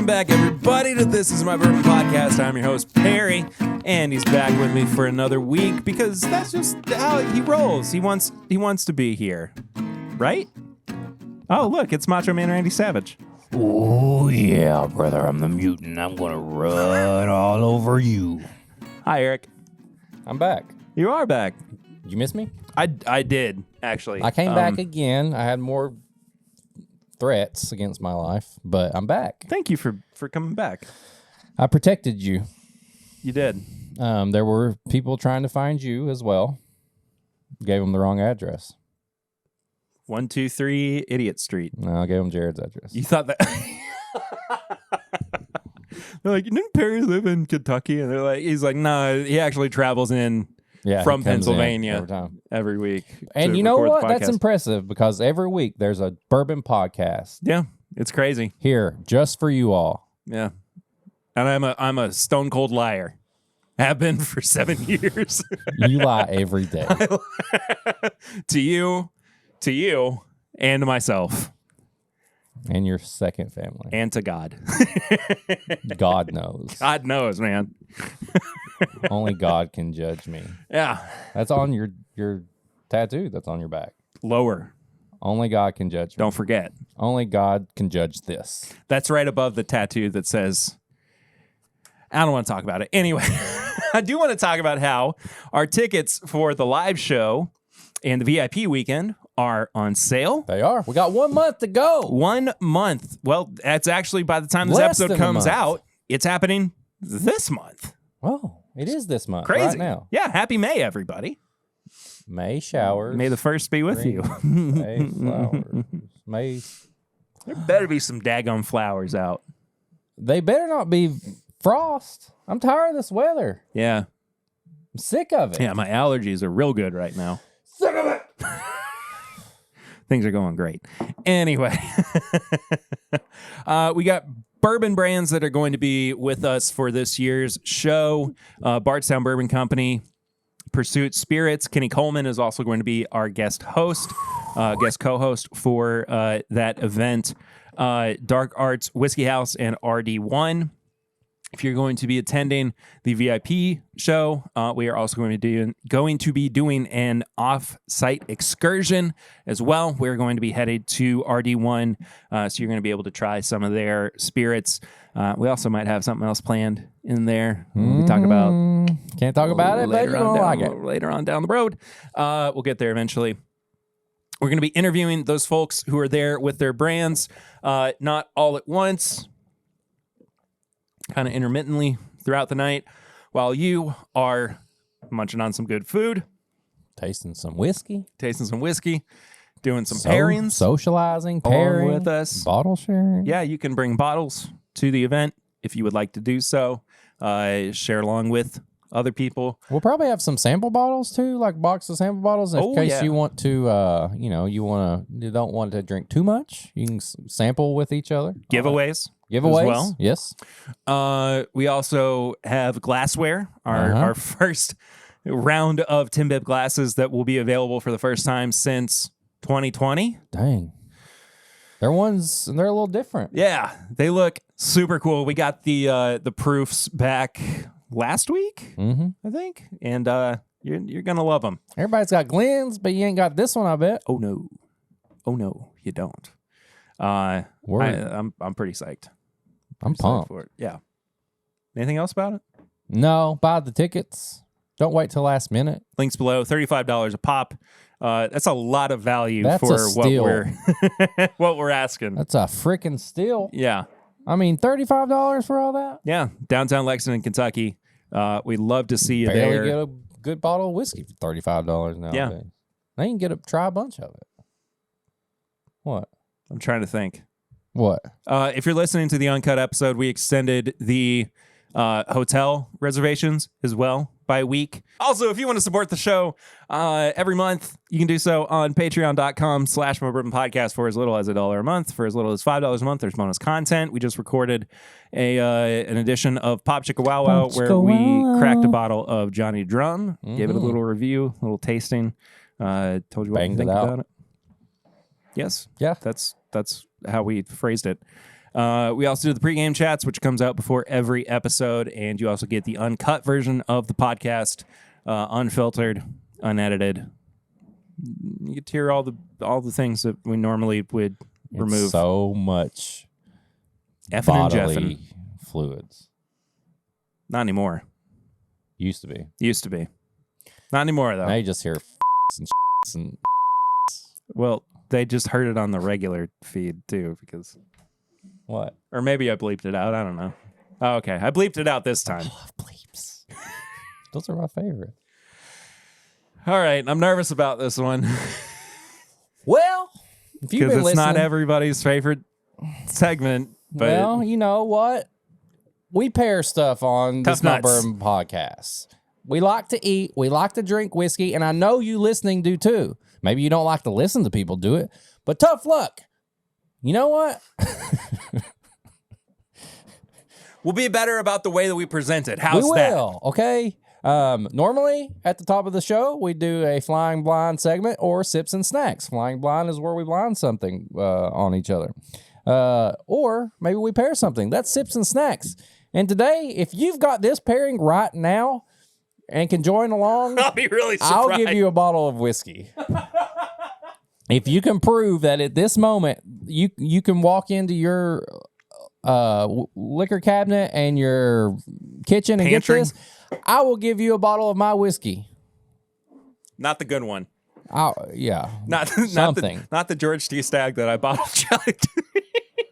back, everybody, to This Is My Bourbon Podcast. I'm your host, Perry, and he's back with me for another week because that's just how he rolls. He wants to be here, right? Oh, look, it's Macho Man Randy Savage. Oh, yeah, brother, I'm the mutant. I'm going to run all over you. Hi, Eric. I'm back. You are back. Did you miss me? I did, actually. I came back again. I had more threats against my life, but I'm back. Thank you for coming back. I protected you. You did. There were people trying to find you as well. Gave them the wrong address. 123 Idiot Street. No, I gave them Jared's address. You thought that... They're like, didn't Perry live in Kentucky? And he's like, no, he actually travels in from Pennsylvania every week. And you know what? That's impressive because every week there's a bourbon podcast. Yeah, it's crazy. Here, just for you all. Yeah. And I'm a stone cold liar. Have been for 7 years. You lie every day. To you, and to myself. And your second family. And to God. God knows. God knows, man. Only God can judge me. Yeah. That's on your tattoo that's on your back. Lower. Only God can judge me. Don't forget. Only God can judge this. That's right above the tattoo that says, I don't want to talk about it. Anyway, I do want to talk about how our tickets for the live show and the VIP weekend are on sale. They are. We got 1 month to go. 1 month. Well, that's actually by the time this Less episode than a comes month. out, it's happening this month. Oh, it is this month. Crazy. Right now. Yeah. Happy May, everybody. May showers. May the first be with you. May flowers. May. There better be some daggone flowers out. They better not be frost. I'm tired of this weather. Yeah. I'm sick of it. Yeah, my allergies are real good right now. Sick of it. Things are going great. Anyway, we got bourbon brands that are going to be with us for this year's show. Bardstown Bourbon Company, Pursuit Spirits. Kenny Coleman is also going to be our guest co-host for that event. Dark Arts Whiskey House and RD1. If you're going to be attending the VIP show, we are also going to be doing an off-site excursion as well. We're going to be headed to RD1, so you're going to be able to try some of their spirits. We also might have something else planned in there. We talk about can't talk about it, but you don't like it. Later on down the road. We'll get there eventually. We're going to be interviewing those folks who are there with their brands, not all at once, kind of intermittently throughout the night, while you are munching on some good food, tasting some whiskey, doing some pairings, socializing, pairing with us, bottle sharing. Yeah, you can bring bottles to the event if you would like to do so. Share along with other people. We'll probably have some sample bottles too, like box of sample bottles in case you want to, you don't want to drink too much. You can sample with each other. Giveaways. As well. Yes. We also have glassware, our first round of Timbip glasses that will be available for the first time since 2020. Dang. They're a little different. Yeah, they look super cool. We got the proofs back last week, I think, and you're gonna love them. Everybody's got Glenn's, but you ain't got this one, I bet. Oh no, you don't. I'm pretty psyched. I'm pumped for it. Yeah. Anything else about it? No. Buy the tickets. Don't wait till last minute. Links below. $35 a pop. That's a lot of value for what we're asking. That's a freaking steal. Yeah. I mean, $35 for all that? Yeah. Downtown Lexington, Kentucky. We'd love to see you there. Barely get a good bottle of whiskey for $35 nowadays. Yeah. Now you can try a bunch of it. What? I'm trying to think. What? If you're listening to the uncut episode, we extended the hotel reservations as well by a week. Also, if you want to support the show every month, you can do so on patreon.com/mybourbonpodcast for as little as $1 a month. For as little as $5 a month, there's bonus content. We just recorded an edition of Pop Chicka Wow Wow where we cracked a bottle of Johnny Drum, gave it a little review, a little tasting, told you what we think about it. Yes. Yeah. That's how we phrased it. We also do the pregame chats, which comes out before every episode, and you also get the uncut version of the podcast, unfiltered, unedited. You get to hear all the things that we normally would remove. So much effing and bodily jeffing. fluids. Not anymore. Used to be. Not anymore, though. Now you just hear and Well, they just heard it on the regular feed, too, because... What? Or maybe I bleeped it out. I don't know. Oh, okay. I bleeped it out this time. I love bleeps. Those are my favorite. All right. I'm nervous about this one. Well, if you've been it's listening... not everybody's favorite segment. But well, you know what? We pair stuff on Tough this Not nuts. Bourbon podcast. We like to eat. We like to drink whiskey. And I know you listening do too. Maybe you don't like to listen to people do it. But tough luck. You know what? we'll be better about the way that we present it. How's we that? will, okay? Normally, at the top of the show, we do a Flying Blind segment or Sips and Snacks. Flying Blind is where we blind something on each other. Or maybe we pair something. That's Sips and Snacks. And today, if you've got this pairing right now and can join along, I'll be really surprised. I'll give you a bottle of whiskey. If you can prove that at this moment, you can walk into your liquor cabinet and your kitchen and Pantry? get this, I will give you a bottle of my whiskey. Not the good one. Yeah. Not Something. not the George T. Stagg that I bottle chugged.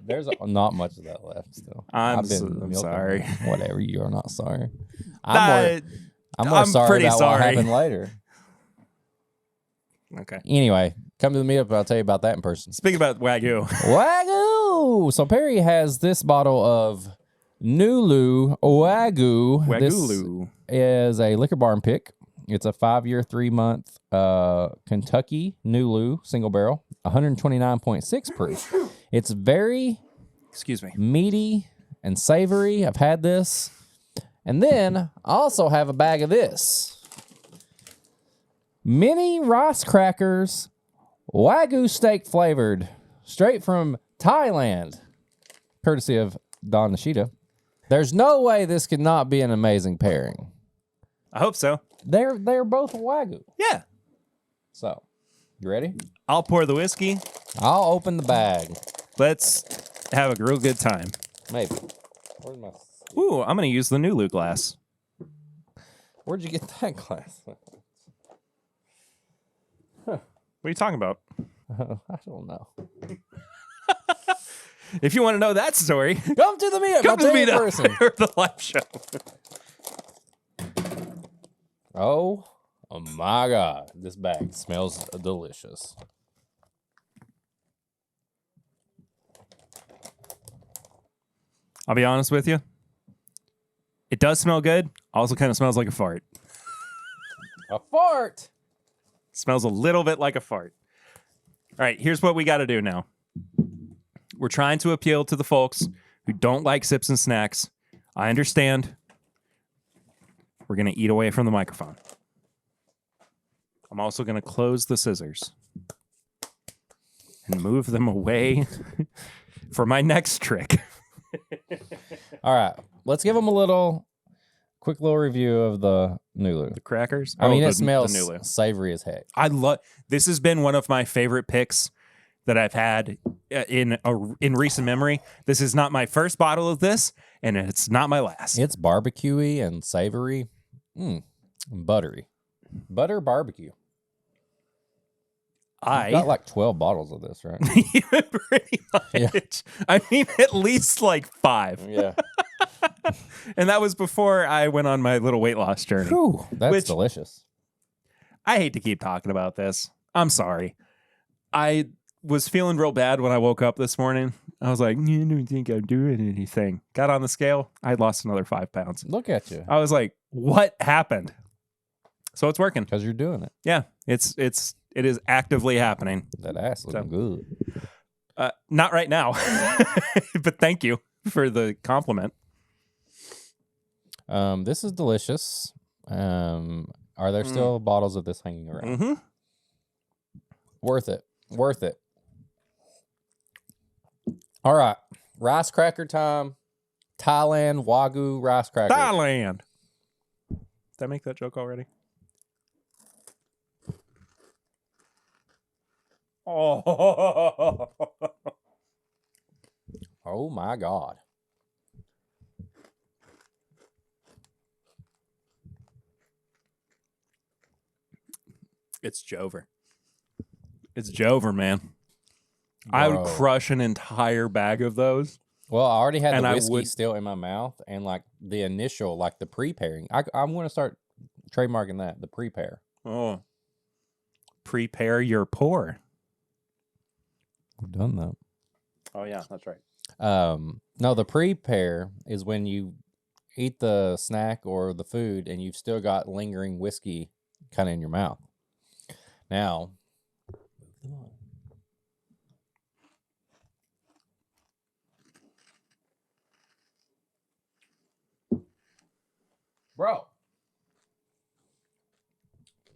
There's not much of that left still. I'm milking sorry. them. Whatever, you are not sorry. I'm I'm sorry pretty about sorry. what happened later. Okay. Anyway, come to the meetup. I'll tell you about that in person. Speaking about Wagyu. Wagyu. So Perry has this bottle of Nulu Wagyu. Wagyu. This is a Liquor Barn pick. It's a 5-year, 3-month Kentucky Nulu single barrel, 129.6 proof. It's very meaty and savory. I've had this. And then I also have a bag of this. Mini rice crackers, Wagyu steak flavored, straight from Thailand, courtesy of Don Nishida. There's no way this could not be an amazing pairing. I hope so. They're both Wagyu. Yeah. So, you ready? I'll pour the whiskey. I'll open the bag. Let's have a real good time. Maybe. Where's my... Ooh, I'm going to use the Nulu glass. Where'd you get that glass? What are you talking about? I don't know. If you want to know that story, Come to the meetup. come to the meetup person. or the live show. Oh my God. This bag smells delicious. I'll be honest with you. It does smell good. Also kind of smells like a fart. A fart. Smells a little bit like a fart. All right, here's what we got to do now. We're trying to appeal to the folks who don't like sips and snacks. I understand. We're going to eat away from the microphone. I'm also going to close the scissors and move them away for my next trick. All right. Let's give them a quick little review of the Nulu. The crackers? I mean, the it smells Nulu. savory as heck. This has been one of my favorite picks that I've had in recent memory. This is not my first bottle of this, and it's not my last. It's barbecuey and savory. Buttery. Butter barbecue. You've got like 12 bottles of this, right? Pretty much. Yeah. I mean, at least like 5. Yeah. And that was before I went on my little weight loss journey. Whew, that's delicious. I hate to keep talking about this. I'm sorry. I was feeling real bad when I woke up this morning. I was like, you don't think I'm doing anything. Got on the scale. I lost another 5 pounds. Look at you. I was like, what happened? So it's working. Because you're doing it. Yeah, it is actively happening. That ass looking good. Not right now, but thank you for the compliment. This is delicious. Are there still bottles of this hanging around? Mm-hmm. Worth it. All right. rice cracker time. Thailand Wagyu rice cracker. Thailand. Did I make that joke already? Oh. Oh my God. It's Jover. It's Jover, man. I would Bro. crush an entire bag of those. Well, I already had And the I whiskey would- still in my mouth, and like the initial, like the pre-pairing. I'm going to start trademarking that, the pre-pair. Oh. Prepare your pour. We've done that. Oh, yeah, that's right. No, the pre-pair is when you eat the snack or the food and you've still got lingering whiskey kind of in your mouth. Now, bro,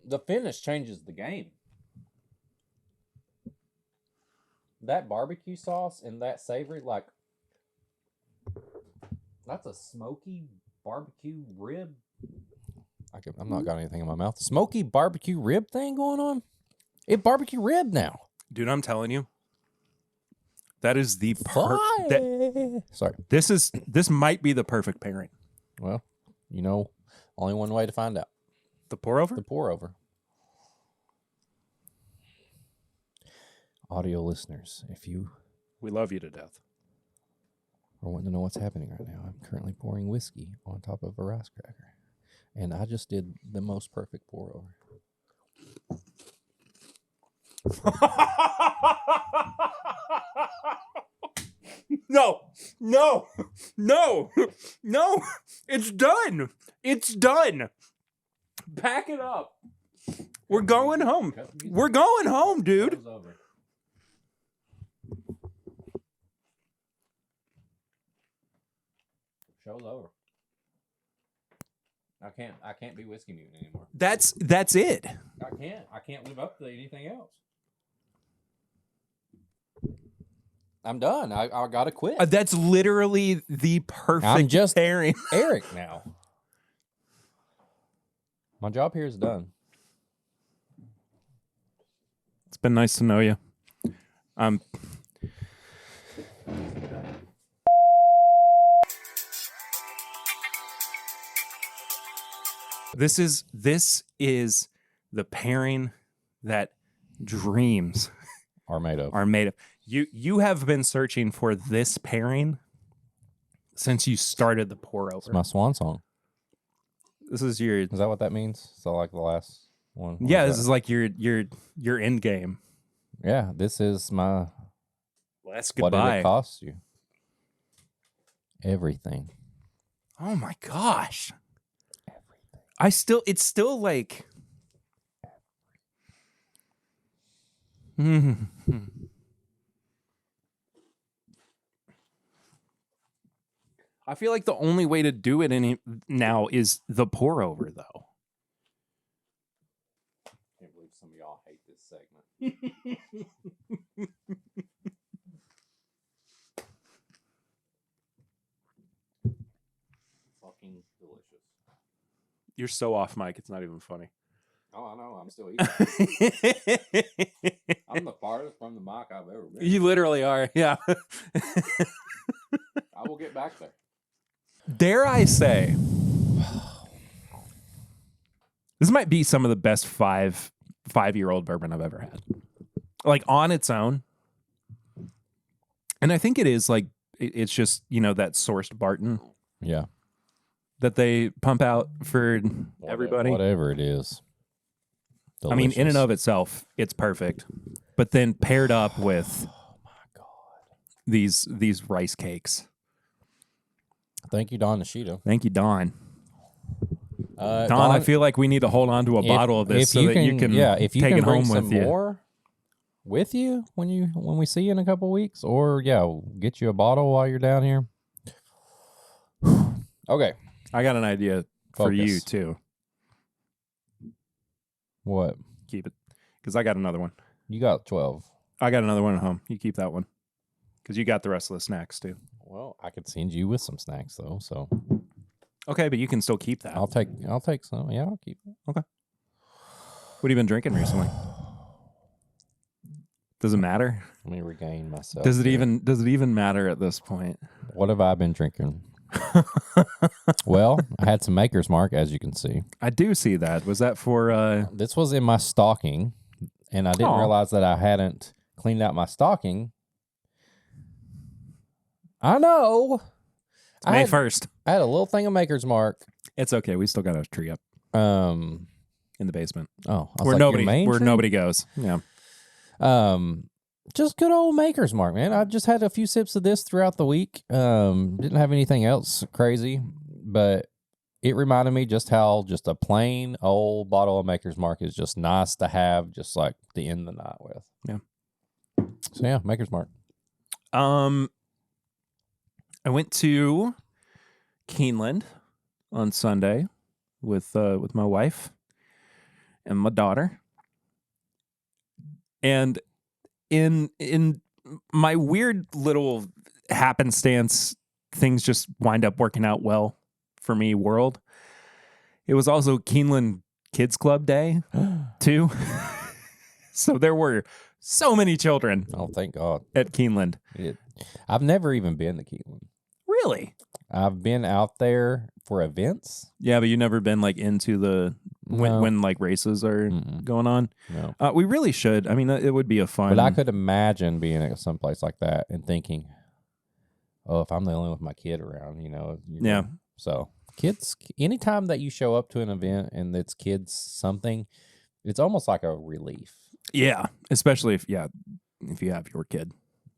the finish changes the game. That barbecue sauce and that savory, like, that's a smoky barbecue rib. I'm not got anything in my mouth. Smoky barbecue rib thing going on? It barbecue rib now. Dude, I'm telling you. That is the Sorry. This might be the perfect pairing. Well, you know, only one way to find out. The pour over? The pour over. Audio listeners, if you We love you to death. are wanting to know what's happening right now, I'm currently pouring whiskey on top of a rice cracker. And I just did the most perfect pour over. No. It's done. It's done. Pack it up. We're going home. We're going home, dude. Show's over. Show's over. I can't be whiskey mutant anymore. That's it. I can't live up to anything else. I'm done. I gotta quit. That's literally the perfect I'm just pairing. Eric now. My job here is done. It's been nice to know you. This is the pairing that dreams Are made of. are made of. You have been searching for this pairing since you started the pour over. It's my swan song. This is your Is that what that means? So like the last one? What yeah. is This that? is like your end game. Yeah, this is my Last what did goodbye. it cost you? Everything. Oh my gosh. Everything. It's still like I feel like the only way to do it now is the pour over though. Can't believe some of y'all hate this segment. Fucking delicious. You're so off mic, it's not even funny. Oh, I know. I'm still eating. I'm the farthest from the mic I've ever been. You literally are, yeah. I will get back there. Dare I say, this might be some of the best five-year-old bourbon I've ever had. Like on its own. And I think it is like, it's just, that sourced Barton Yeah. that they pump out for everybody. Whatever it is. I mean, in and Delicious. of itself, it's perfect. But then paired up with Oh my God. these rice cakes. Thank you, Don Nishida. Thank you, Don. Don, I feel like we need to hold on to a bottle of this so that you can if you take can it bring home some with you. more with you when we see you in a couple weeks, or we'll get you a bottle while you're down here. Okay. I got an idea for you Focus. too. What? Keep it, because I got another one. You got 12. I got another one at home. You keep that one, because you got the rest of the snacks too. Well, I could send you with some snacks though, so Okay, but you can still keep that. I'll take some. Yeah, I'll keep it. Okay. What have you been drinking recently? Does it matter? Let me regain myself. Does it even matter at this point? What have I been drinking? Well, I had some Maker's Mark, as you can see. I do see that. Was that for This was in my stocking, and I didn't realize that I hadn't cleaned out my stocking. I know. May 1st? I had a little thing of Maker's Mark. It's okay. We still got a tree up In the basement. Oh, Where nobody goes. Yeah. Just good old Maker's Mark, man. I just had a few sips of this throughout the week. Didn't have anything else crazy, but it reminded me just how just a plain old bottle of Maker's Mark is just nice to have, just like the end of the night with. Yeah. So yeah, Maker's Mark. I went to Keeneland on Sunday with my wife and my daughter, and in my weird little happenstance, things just wind up working out well for me. World. It was also Keeneland Kids Club Day too, so there were so many children. Oh, thank God. At Keeneland. I've never even been to Keeneland. Really? I've been out there for events. Yeah, but you never been like into the when like races are going on. No. We really should. I mean, it would be a fun. But I could imagine being at some place like that and thinking, "Oh, if I'm the only one with my kid around, Yeah. So kids, anytime that you show up to an event and it's kids something, it's almost like a relief. Yeah, especially if you have your kid.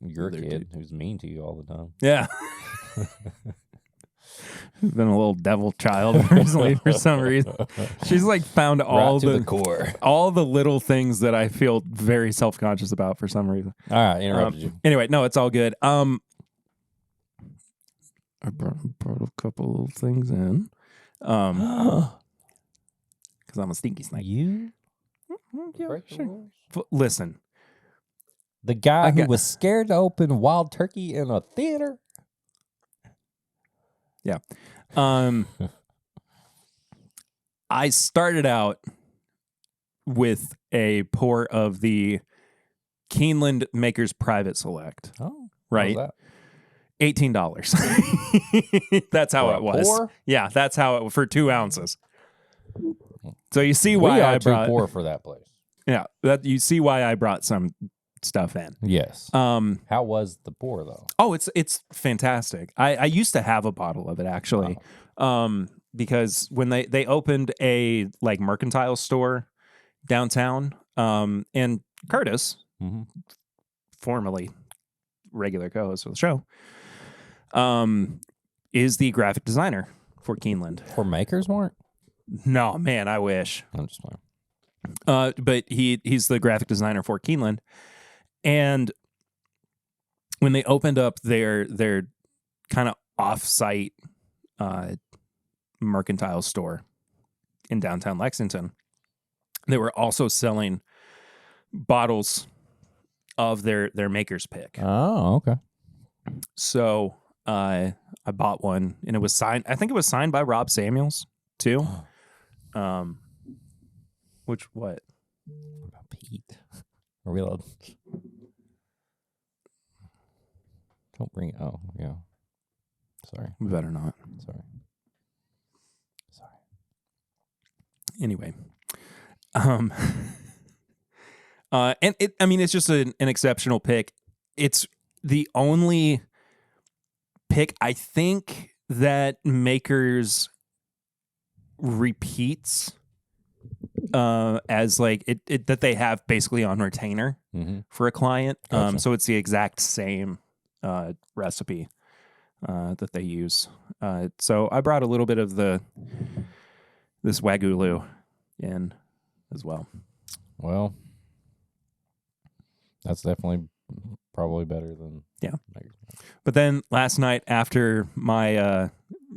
Your kid who's mean to you all the time. Yeah. Been a little devil child recently for some reason. She's like found all the core, all the little things that I feel very self-conscious about for some reason. All right, interrupted you. Anyway, no, it's all good. I brought a couple little things in. Because I'm a stinky snake. You? Yeah, sure. Listen. The guy who was scared to open wild turkey in a theater. Yeah. I started out with a pour of the Keeneland Maker's Private Select. Oh, right. $18. That's how it was. Pour? Yeah, that's how it for 2 ounces. So you see why I brought pour for that place. Yeah, you see why I brought some stuff in. Yes. How was the pour though? Oh, it's fantastic. I used to have a bottle of it actually. Wow. Because when they opened a like mercantile store downtown, and Curtis, formerly regular co-host of the show, is the graphic designer for Keeneland. For Maker's Mark? No, man, I wish. I'm just playing. But he's the graphic designer for Keeneland. And when they opened up their kind of off-site mercantile store in downtown Lexington, they were also selling bottles of their Maker's Pick. Oh, okay. So I bought one, and it was signed. I think it was signed by Rob Samuels too. What about Pete? Are we allowed? Don't bring it. Oh, yeah. Sorry. We better not. Sorry. Anyway, and it's just an exceptional pick. It's the only pick I think that Makers repeats as like it that they have basically on retainer for a client. Gotcha. So it's the exact same recipe that they use. So I brought a little bit of this Wagyu in as well. Well, that's definitely probably better than Maker's Mark. But then last night after my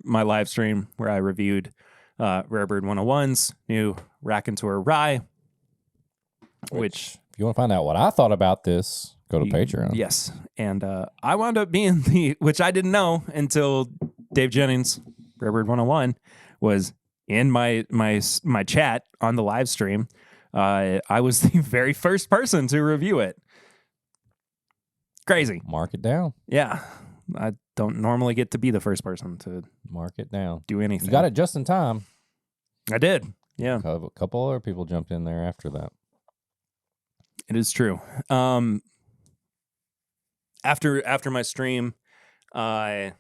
my live stream where I reviewed Rare Bird 101's new Raconteur Rye, which if you want to find out what I thought about this, Go to Patreon. Yes. And I wound up being which I didn't know until Dave Jennings, Redbird 101, was in my chat on the live stream. I was the very first person to review it. Crazy. Mark it down. Yeah. I don't normally get to be the first person to Mark it down. do anything. You got it just in time. I did. Yeah. A couple other people jumped in there after that. It is true. After my stream, I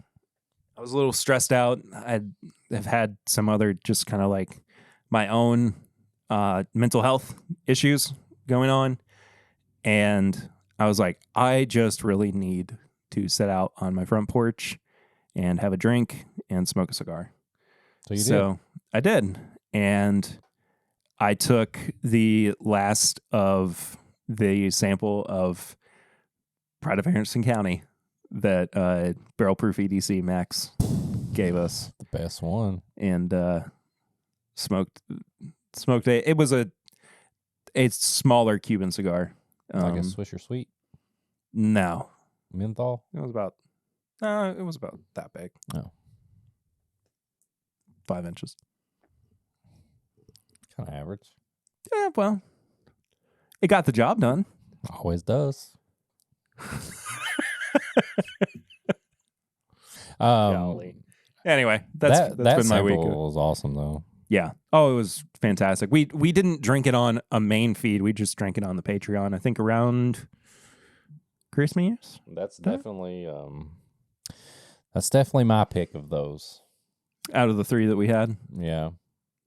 was a little stressed out. I've had some other just kind of like my own mental health issues going on, and I was like, I just really need to sit out on my front porch and have a drink and smoke a cigar. So I did, and I took the last of the sample of Pride of Harrison County that Barrel Proof EDC Max gave us. The best one. And smoked it was a smaller Cuban cigar. Like a Swisher Sweet? No. Menthol? It was about that big. Oh. 5 inches. Kind of average. Yeah, well, it got the job done. Always does. Golly. Anyway, that's been my week. That was awesome, though. Yeah. Oh, it was fantastic. We didn't drink it on a main feed. We just drank it on the Patreon. I think around Christmas. That's definitely my pick of those. Out of the 3 that we had. Yeah.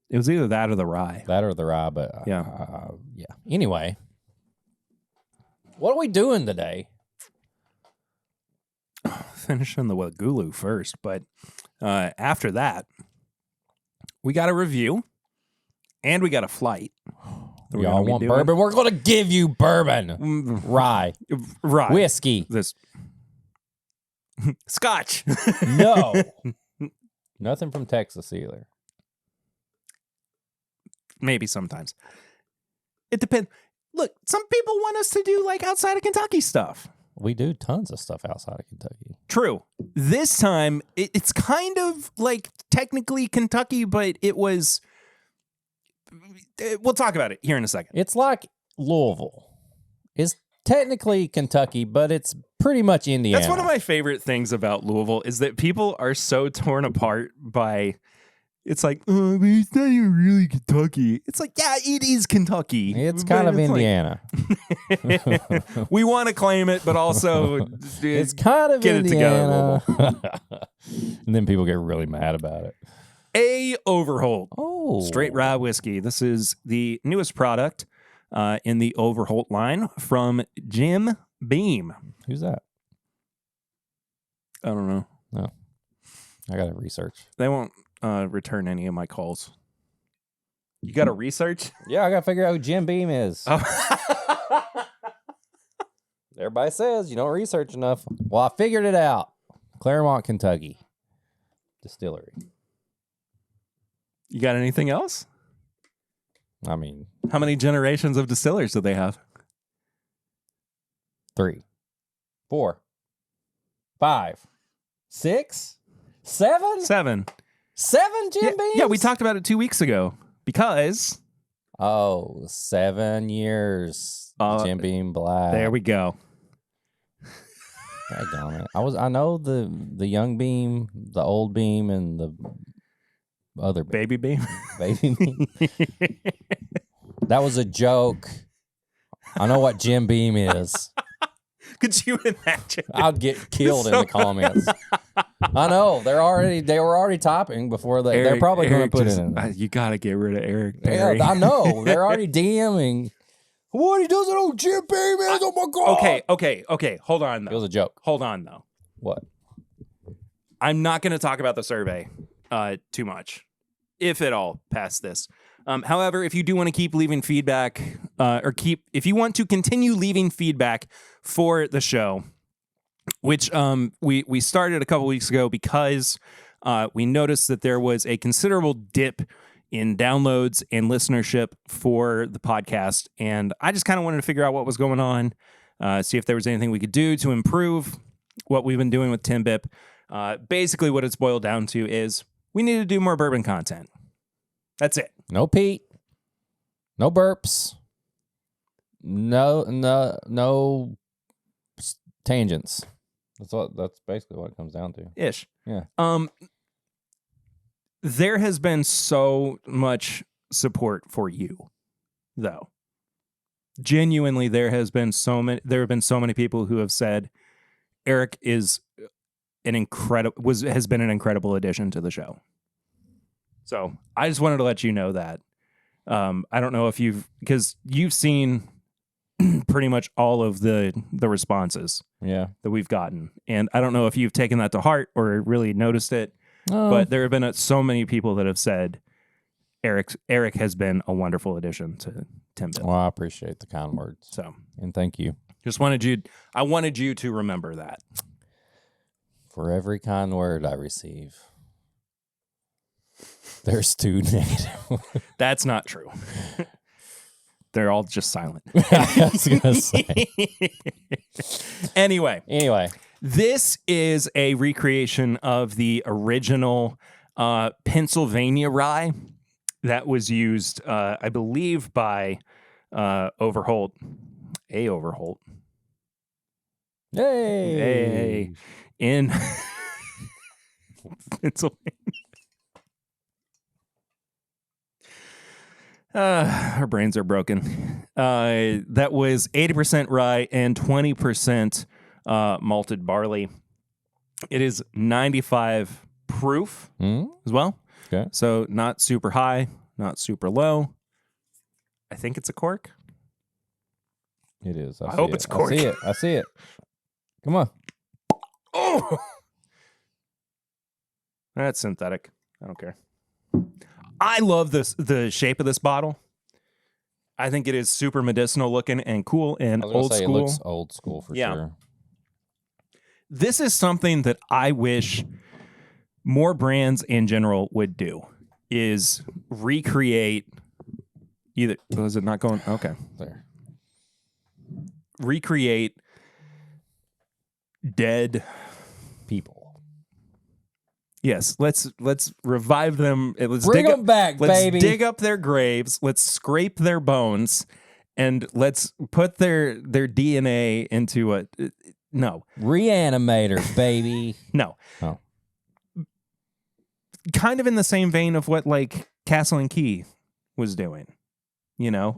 It was either that or the rye. That or the rye, but yeah. Yeah. Anyway, what are we doing today? Finishing the Wagulu first, but after that, we got a review and we got a flight. Y'all want bourbon? We're going to give you bourbon. Rye. Whiskey. This Scotch. No. Nothing from Texas either. Maybe sometimes. It depends. Look, some people want us to do like outside of Kentucky stuff. We do tons of stuff outside of Kentucky. True. This time, it's kind of like technically Kentucky, but it was... We'll talk about it here in a second. It's like Louisville. It's technically Kentucky, but it's pretty much Indiana. That's one of my favorite things about Louisville is that people are so torn apart by... It's like, oh, but it's not even really Kentucky. It's like, yeah, it is Kentucky. It's kind of Indiana. Like, we want to claim it, but also it's kind of get Indiana. It together. And then people get really mad about it. A Overholt. Oh. Straight rye whiskey. This is the newest product in the Overholt line from Jim Beam. Who's that? I don't know. No. I got to research. They won't return any of my calls. You got to research? Yeah, I got to figure out who Jim Beam is. Oh. Everybody says you don't research enough. Well, I figured it out. Claremont, Kentucky Distillery. You got anything else? I mean, how many generations of distillers do they have? 3, 4, 5, 6, 7? 7. 7 Jim Beams? Yeah, we talked about it 2 weeks ago because... Oh, 7 years. Jim Beam Black. There we go. Daggone it. I know the young Beam, the old Beam, and the other Baby Beam. Baby Beam. That was a joke. I know what Jim Beam is. Could you imagine? I'd get killed in the comments. I know they were already typing before they're probably going to put it in. You got to get rid of Eric Perry. Yeah, I know they're already DMing. What he doesn't know Jim Beam is? Oh my god! Okay. Hold on though. It was a joke. Hold on though. What? I'm not going to talk about the survey too much, if at all, past this. However, if you do want to keep leaving feedback, if you want to continue leaving feedback for the show, which we started a couple weeks ago because we noticed that there was a considerable dip in downloads and listenership for the podcast, and I just kind of wanted to figure out what was going on. see if there was anything we could do to improve what we've been doing with Tim Bip. Basically, what it's boiled down to is we need to do more bourbon content. That's it. No Pete. No burps. No tangents. That's basically what it comes down to. Ish. Yeah. There has been so much support for you, though. Genuinely, there have been so many people who have said Eric is has been an incredible addition to the show. So I just wanted to let you know that. I don't know if because you've seen pretty much all of the responses that we've gotten. And I don't know if you've taken that to heart or really noticed it, but there have been so many people that have said Eric has been a wonderful addition to Tim Bip. Well, I appreciate the kind words. So, and thank you. I wanted you to remember that. For every kind word I receive, there's 2 negative. That's not true. They're all just silent. I was gonna say. Anyway, this is a recreation of the original Pennsylvania rye that was used, I believe, by Overholt. Overholt. Hey. In Pennsylvania. Our brains are broken. That was 80% rye and 20% malted barley. It is 95 proof as well. Okay. So not super high, not super low. I think it's a cork. It is. I hope it's cork. I see it. Come on. Oh! That's synthetic. I don't care. I love the shape of this bottle. I think it is super medicinal looking and cool and old school. It looks old school for sure. This is something that I wish more brands in general would do, is recreate either. Was it not going? Okay. There. Recreate dead people. Yes, let's revive them. Let's Bring them back, let's baby. dig up their graves. Let's scrape their bones, and let's put their DNA into a no Reanimator, baby. no. Oh. Kind of in the same vein of what like Castle and Key was doing,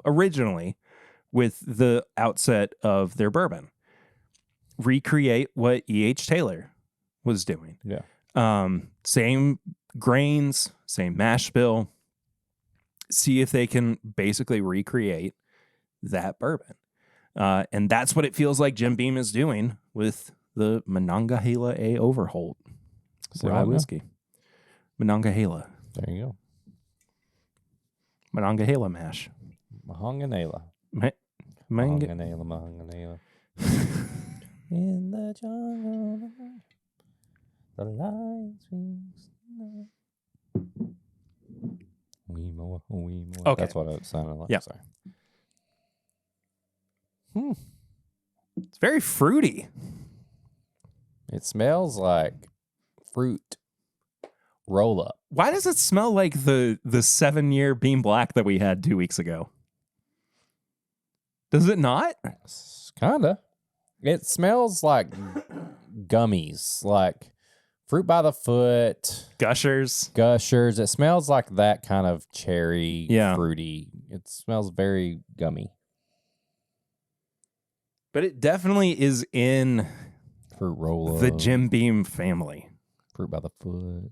originally with the outset of their bourbon. Recreate what E.H. Taylor was doing. Yeah. Same grains, same mash bill. See if they can basically recreate that bourbon. And that's what it feels like Jim Beam is doing with the Monongahela A. Overholt rye whiskey. Monongahela. There you go. Monongahela mash. Monongahela. Monongahela. In the jungle, the lions wings. Okay. That's what it sounded like. Yeah. Sorry. It's very fruity. It smells like fruit roll up. Why does it smell like the 7-year Beam Black that we had 2 weeks ago? Does it not? Kinda. It smells like gummies, like fruit by the foot, Gushers. It smells like that kind of cherry, fruity. It smells very gummy. But it definitely is in Fruit roll the Jim Beam family. Fruit by the foot.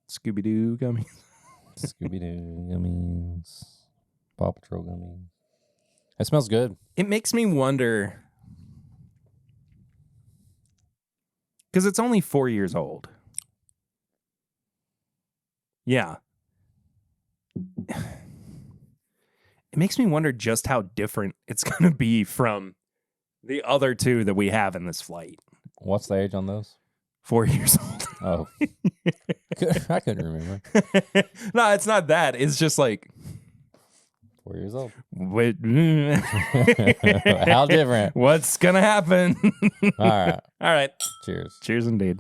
Scooby-Doo gummies. Scooby-Doo gummies. Paw Patrol gummies. It smells good. It makes me wonder, because it's only 4 years old. Yeah. It makes me wonder just how different it's going to be from the other two that we have in this flight. What's the age on those? 4 years old. Oh. I couldn't remember. No, it's not that. It's just like, 4 years old. Wait, How different? what's gonna happen? All right. All right. Cheers. Cheers, indeed.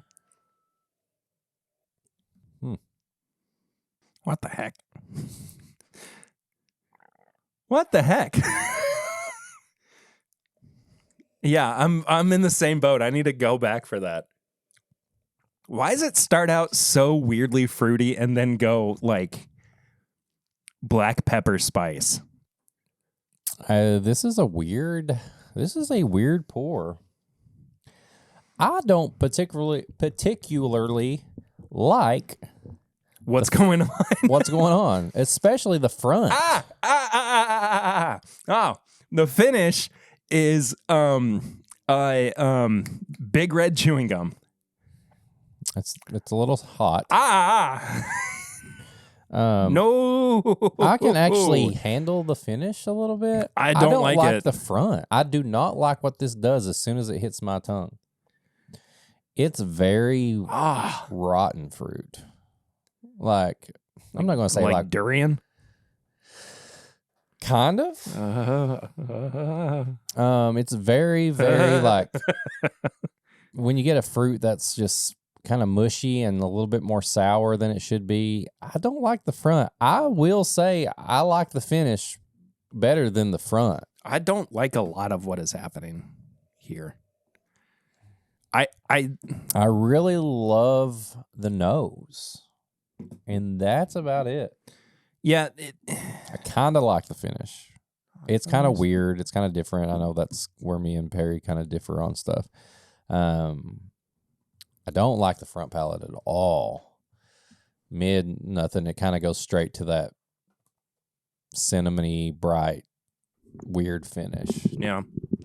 What the heck? What the heck? Yeah, I'm in the same boat. I need to go back for that. Why does it start out so weirdly fruity and then go like black pepper spice? This is a weird pour. I don't particularly like What's going on? what's going on, especially the front. Oh, the finish is big red chewing gum. It's a little hot. No, I can actually handle the finish a little bit. I don't like it. The front. I do not like what this does as soon as it hits my tongue. It's very rotten fruit. Like, I'm not going to say like durian. Kind of. It's very, very like when you get a fruit that's just kind of mushy and a little bit more sour than it should be. I don't like the front. I will say I like the finish better than the front. I don't like a lot of what is happening here. I really love the nose, and that's about it. Yeah, I kind of like the finish. It's kind of weird. It's kind of different. I know that's where me and Perry kind of differ on stuff. I don't like the front palate at all. Mid, nothing. It kind of goes straight to that cinnamony, bright, weird finish. Yeah.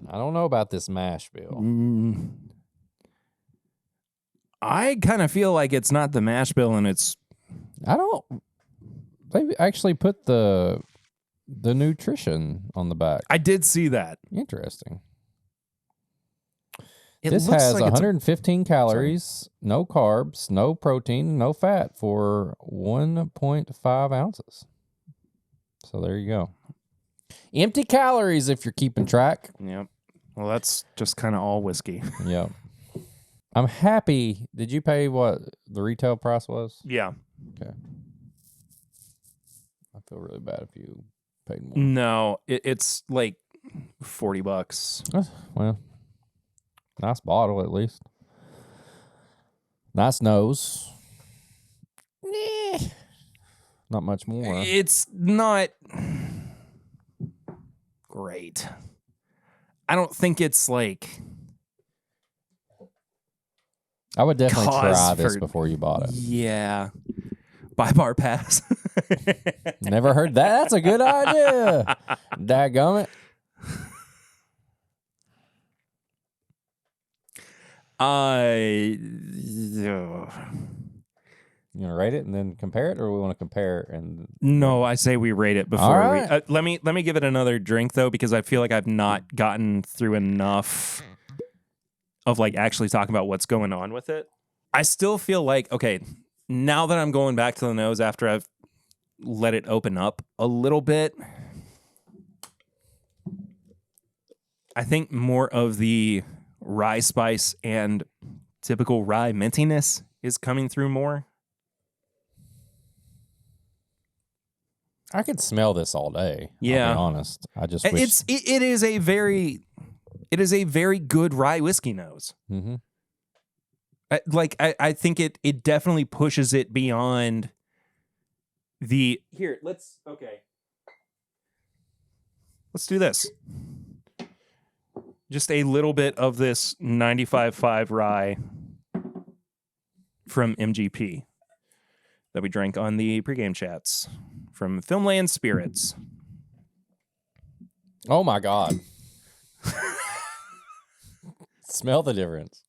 I don't know about this mash bill. I kind of feel like it's not the mash bill, and it's. They actually put the nutrition on the back. I did see that. Interesting. It this looks has like 115 calories, no carbs, no protein, no fat for 1.5 ounces. So there you go. Empty calories if you're keeping track. Yep. Well, that's just kind of all whiskey. Yep. I'm happy. Did you pay what the retail price was? Yeah. Okay. I feel really bad if you paid more. No, it's like $40. Well, nice bottle at least. Nice nose. Not much more. It's not great. I don't think it's like. I would definitely cause try this for- before you bought it. Yeah. Buy bar pass. Never heard that. That's a good idea. Dadgummit. You want to rate it and then compare it, or we want to compare and? No, I say we rate it before All right. let me give it another drink though, because I feel like I've not gotten through enough of like actually talking about what's going on with it. I still feel like, okay, now that I'm going back to the nose after I've let it open up a little bit, I think more of the rye spice and typical rye mintiness is coming through more. I could smell this all day. Yeah. I'll be honest. I just wish. It is a very good rye whiskey nose. Mm-hmm. I think it definitely pushes it beyond the here. Let's do this. Just a little bit of this 95.5 rye from MGP that we drank on the pregame chats from Filmland Spirits. Oh my God. Smell the difference.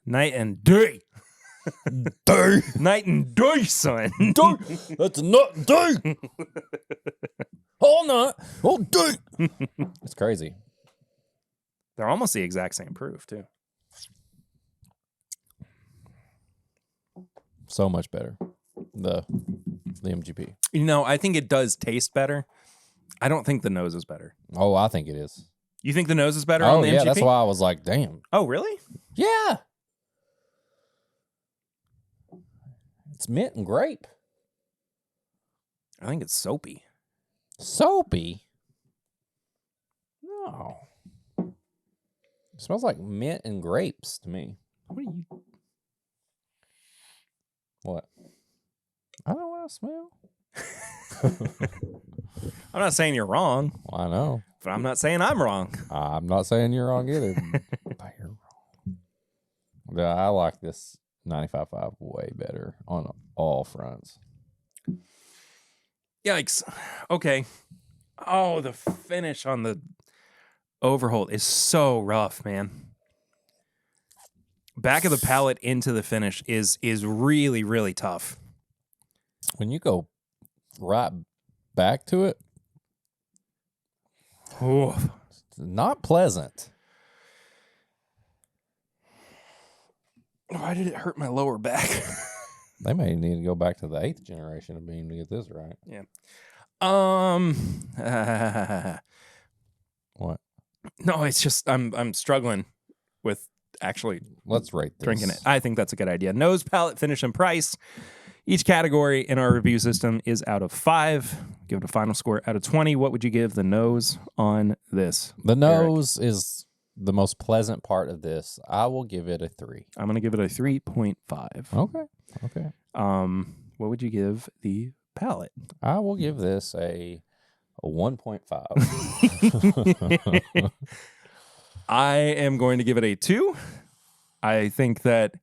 Night and day. Day. Night and day, son. Day. That's a nut day. All night. All day. It's crazy. They're almost the exact same proof, too. So much better. The MGP. You know, I think it does taste better. I don't think the nose is better. Oh, I think it is. You think the nose is better on the MGP? Yeah, that's why I was like, damn. Oh, really? Yeah. It's mint and grape. I think it's soapy. Soapy? No. It smells like mint and grapes to me. What are you... What? I don't know what I smell. I'm not saying you're wrong, I know. but I'm not saying I'm wrong. I'm not saying you're wrong either. But you're wrong. Yeah, I like this 95.5 way better on all fronts. Yikes. Okay. Oh, the finish on the Overholt is so rough, man. Back of the palate into the finish is really, really tough. When you go right back to it, Ooh. it's not pleasant. Why did it hurt my lower back? They may need to go back to the 8th generation of Beam to get this right. Yeah. What? No, it's just I'm struggling with actually Let's rate this. drinking it. I think that's a good idea. Nose, palate, finish, and price. Each category in our review system is out of 5. Give it a final score out of 20. What would you give the nose on this? The nose is the most pleasant part of this. I will give it a 3. I'm going to give it a 3.5. Okay. What would you give the palate? I will give this a 1.5. I am going to give it a 2. I think that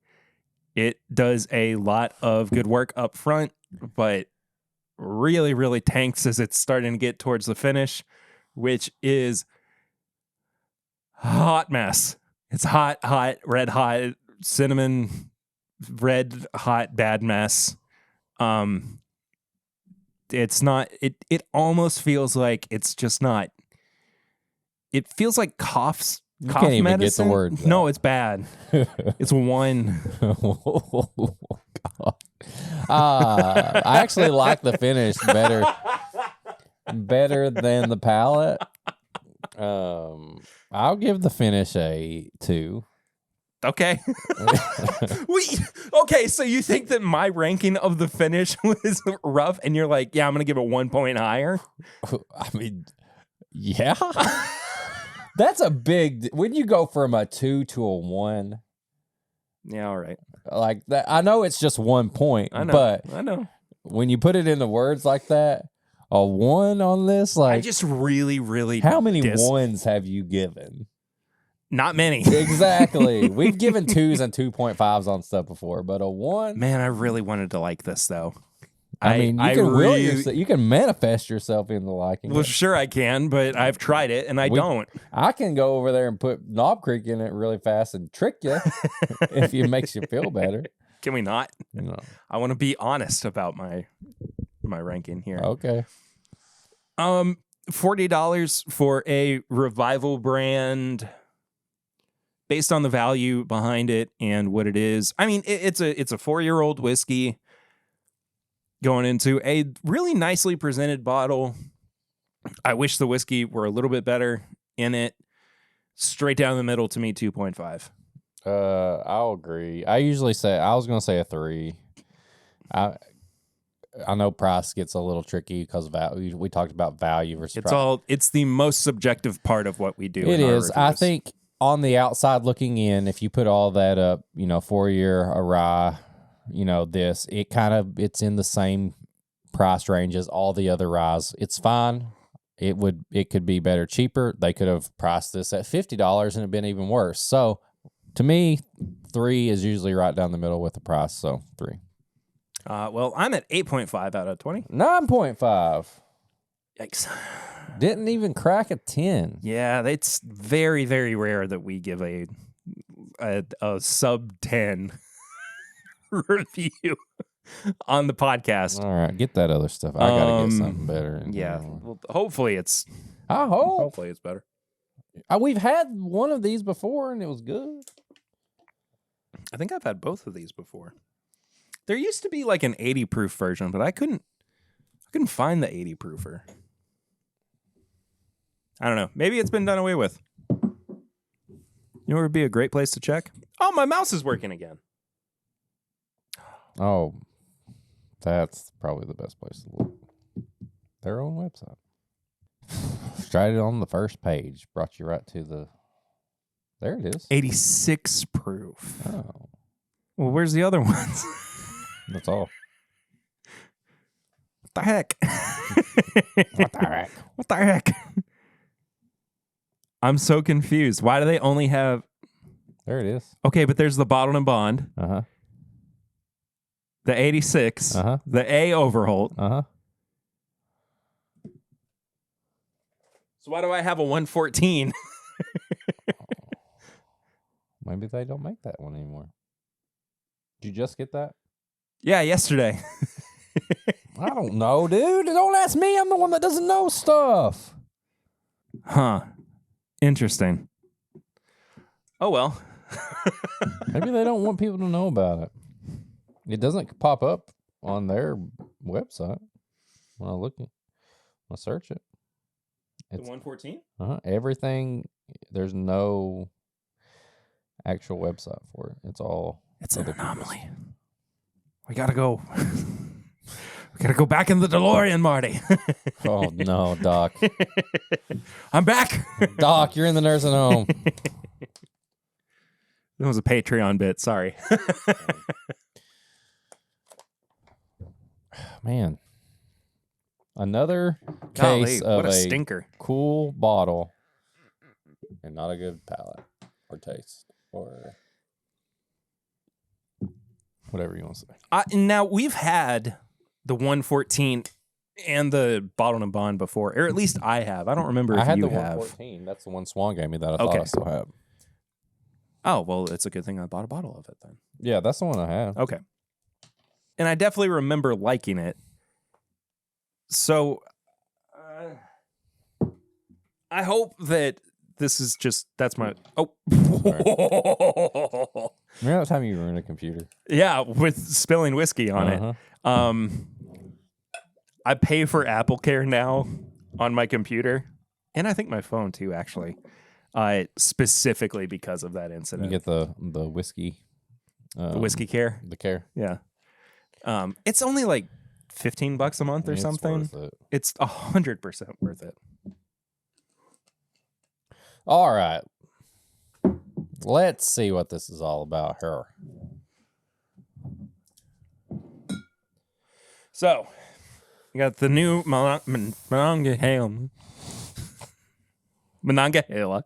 it does a lot of good work up front, but really, really tanks as it's starting to get towards the finish, which is hot mess. It's hot, red hot, cinnamon, red hot, bad mess. It's not, it almost feels like it's just not, it feels like cough can't even get the medicine. words No, out. it's bad. It's 1. Oh, God. I actually like the finish better than the palate. I'll give the finish a 2. Okay. Okay, so you think that my ranking of the finish was rough and you're like, yeah, I'm going to give it 1 point higher? I mean, yeah. That's a big, when you go from a 2 to a 1, Yeah, all right. like that, I know it's just 1 point, I know. but I know. when you put it into words like that, a 1 on this, I like, just really, really how many 1s have you given? Not many. Exactly. We've given 2s and 2.5s on stuff before, but a 1. Man, I really wanted to like this though. I mean, you can will yourself, you can manifest yourself into liking Well, it. sure I can, but I've tried it and I don't. I can go over there and put Knob Creek in it really fast and trick you if it makes you feel better. Can we not? No. I want to be honest about my ranking here. Okay. $40 for a revival brand based on the value behind it and what it is. I mean, it's a 4-year-old whiskey going into a really nicely presented bottle. I wish the whiskey were a little bit better in it. Straight down the middle to me, 2.5. I'll agree. I usually say, I was going to say a 3. I know price gets a little tricky because value. We talked about value versus price. It's the most subjective part of what we do. It is. I reviews. think on the outside looking in, if you put all that up, 4-year a rye, this, it's in the same price range as all the other ryes. It's fine. It could be better, cheaper. They could have priced this at $50 and it'd been even worse. So to me, 3 is usually right down the middle with the price. So 3. Well, I'm at 8.5 out of 20. 9.5. Yikes. Didn't even crack a 10. Yeah, it's very, very rare that we give a sub 10 review on the podcast. All right, get that other stuff. I gotta get something better. Yeah, well, hopefully it's I hope better. We've had one of these before, and it was good. I think I've had both of these before. There used to be like an 80 proof version, but I couldn't find the 80 proofer. I don't know. Maybe it's been done away with. You know where would be a great place to check? Oh, my mouse is working again. Oh, that's probably the best place to look. Their own website. Straight on the first page. Brought you right to the... There it is. 86 proof. Oh. Well, where's the other ones? That's all. What the heck? What the heck? What the heck? I'm so confused. Why do they only have... There it is. Okay, but there's the bottled and bond. Uh-huh. The 86. Uh-huh. The A Overholt. Uh-huh. So why do I have a 114? Maybe they don't make that one anymore. Did you just get that? Yeah, yesterday. I don't know, dude. Don't ask me. I'm the one that doesn't know stuff. Huh. Interesting. Oh, well. Maybe they don't want people to know about it. It doesn't pop up on their website when I look at, when I search it. The 114? Everything. There's no actual website for it. It's all. It's an anomaly. We gotta go. We gotta go back in the DeLorean, Marty. Oh no, Doc. I'm back. Doc, you're in the nursing home. That was a Patreon bit. Sorry. Man. Another Golly, case of what a stinker. Cool bottle and not a good palate or taste or whatever you want to say. Now, we've had the 114 and the bottled and bond before, or at least I have. I don't remember if I had you the have. 114. That's the one Swan gave me that I thought I still have. Oh, well, it's a good thing I bought a bottle of it then. Yeah, that's the one I have. Okay. And I definitely remember liking it. So I hope that this is just, that's my, oh. Remember that time you ruined a computer? Yeah, with spilling whiskey on it. I pay for Apple Care now on my computer, and I think my phone too, actually, specifically because of that incident. You get the whiskey. The whiskey care? The care. Yeah. It's only like $15 a month or something. It's 100% worth it. All right. Let's see what this is all about here. So, you got the new Monongahela. Monongahela.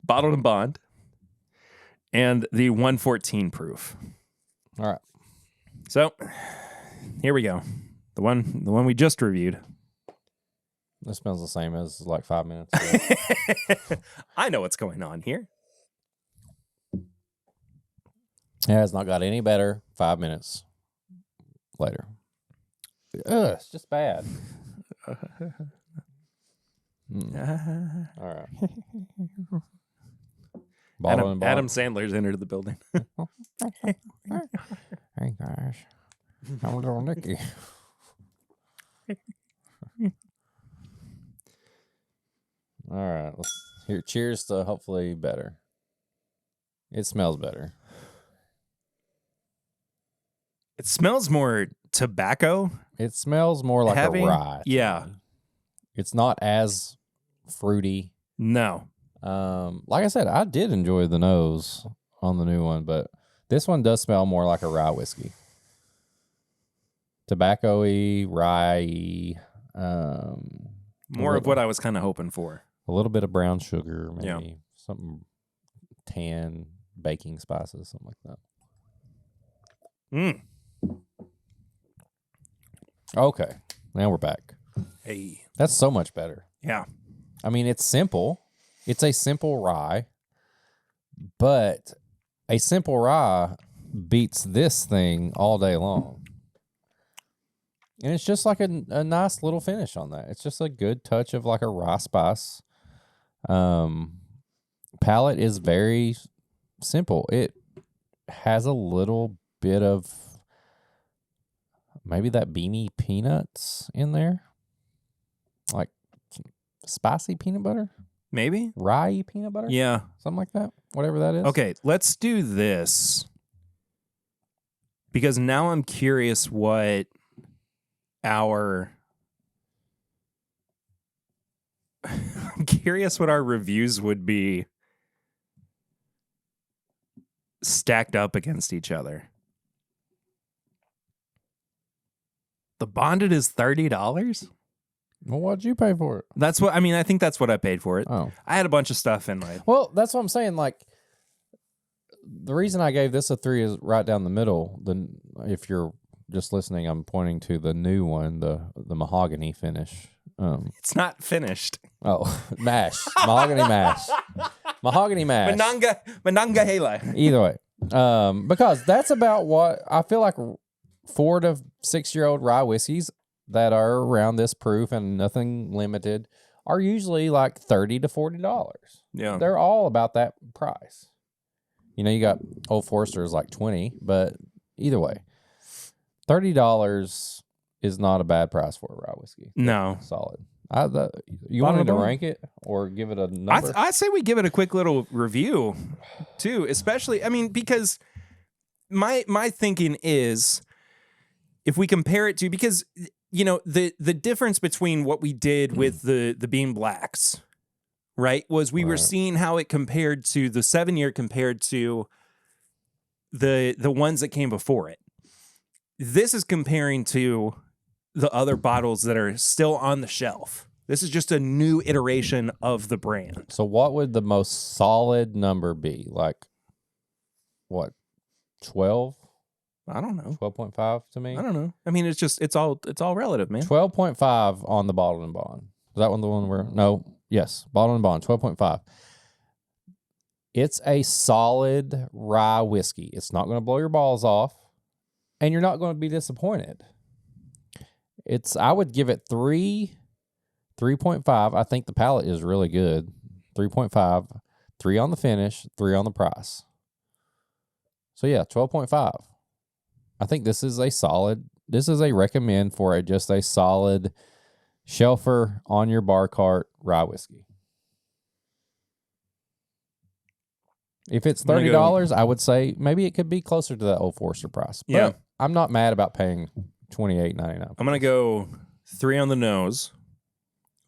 Bottled and bond. And the 114 proof. All right. So, here we go. The one we just reviewed. This smells the same as like 5 minutes ago. I know what's going on here. Yeah, it's not got any better 5 minutes later. Ugh, it's just bad. All right. Adam Sandler's entered the building. Hey guys, I'm little Nicky. All right, cheers to hopefully better. It smells better. It smells more tobacco. It smells more like heavy. A rye. Yeah. It's not as fruity. No. Like I said, I did enjoy the nose on the new one, but this one does smell more like a rye whiskey. Tobacco-y, rye. More of what I was kind of hoping for. A little bit of brown sugar, maybe. Yeah. Something tan, baking spices, something like that. Mm. Okay. Now we're back. Hey. That's so much better. Yeah. I mean, it's simple. It's a simple rye, but a simple rye beats this thing all day long. And it's just like a nice little finish on that. It's just a good touch of like a rye spice. Palate is very simple. It has a little bit of maybe that beamy peanuts in there, like spicy peanut butter, Maybe? rye peanut butter, Yeah. something like that, whatever that is. Okay, let's do this. Because now I'm curious what our reviews would be stacked up against each other. The bonded is $30. Well, what'd you pay for it? That's what I think that's what I paid for it. Oh, I had a bunch of stuff in my. well, that's what I'm saying. Like, the reason I gave this a 3 is right down the middle. If you're just listening, I'm pointing to the new one, the mahogany finish. It's not finished. Oh, mash, mahogany mash, mahogany mash. Monongahela. Either way, because that's about what I feel like 4 to 6 year old rye whiskeys that are around this proof and nothing limited are usually like $30 to $40. Yeah. They're all about that price. You know, you got Old Forester is like 20, but either way, $30 is not a bad price for a rye whiskey. No. Solid. You want me to rank it or give it a number? I say we give it a quick little review too, especially, because my thinking is if we compare it to, because, the difference between what we did with the Beam Blacks, right, was we were seeing how it compared to the 7-year compared to the ones that came before it. This is comparing to the other bottles that are still on the shelf. This is just a new iteration of the brand. So what would the most solid number be? Like, what, 12? I don't know. 12.5 to me? I don't know. It's all relative, man. 12.5 on the bottled and bond. Is that one the one where? No. Yes. Bottled and bond, 12.5. It's a solid rye whiskey. It's not going to blow your balls off, and you're not going to be disappointed. I would give it 3.5. I think the palate is really good. 3.5, 3 on the finish, 3 on the price. So yeah, 12.5. I think this is a recommend for just a solid shelfer on your bar cart rye whiskey. If it's $30, I would say maybe it could be closer to that Old Forester price. But yeah. I'm not mad about paying $28.99. I'm gonna go 3 on the nose.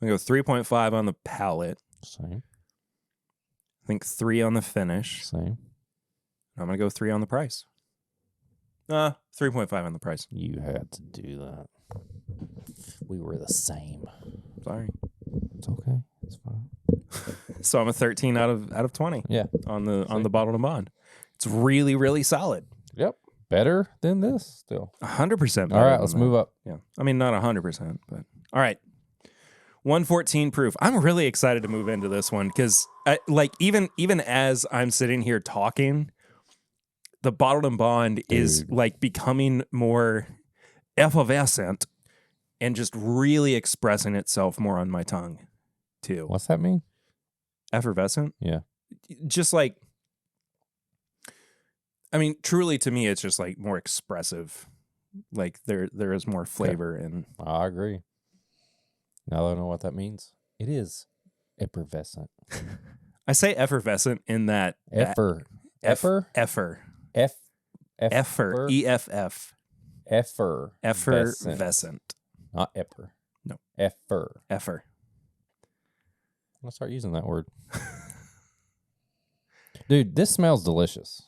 I'm gonna go 3.5 on the palate. Same. I think 3 on the finish. Same. I'm gonna go 3 on the price. 3.5 on the price. You had to do that. We were the same. Sorry. It's okay. It's fine. So I'm a 13 out of 20. Yeah. On the bottled and bond. It's really, really solid. Yep. Better than this still. 100% better. All right, let's move up. Yeah. Not 100%, but all right. 114 proof. I'm really excited to move into this one because even as I'm sitting here talking, the bottled and bond is like becoming more effervescent and just really expressing itself more on my tongue too. What's that mean? Effervescent? Yeah. Just like, truly to me, it's just like more expressive. Like there is more flavor and I agree. Now that I know what that means. It is effervescent. I say effervescent in that Effer. Effer. Effer. EFF. Effervescent. Not epper. No. Effer. Effer. I'll start using that word. Dude, this smells delicious.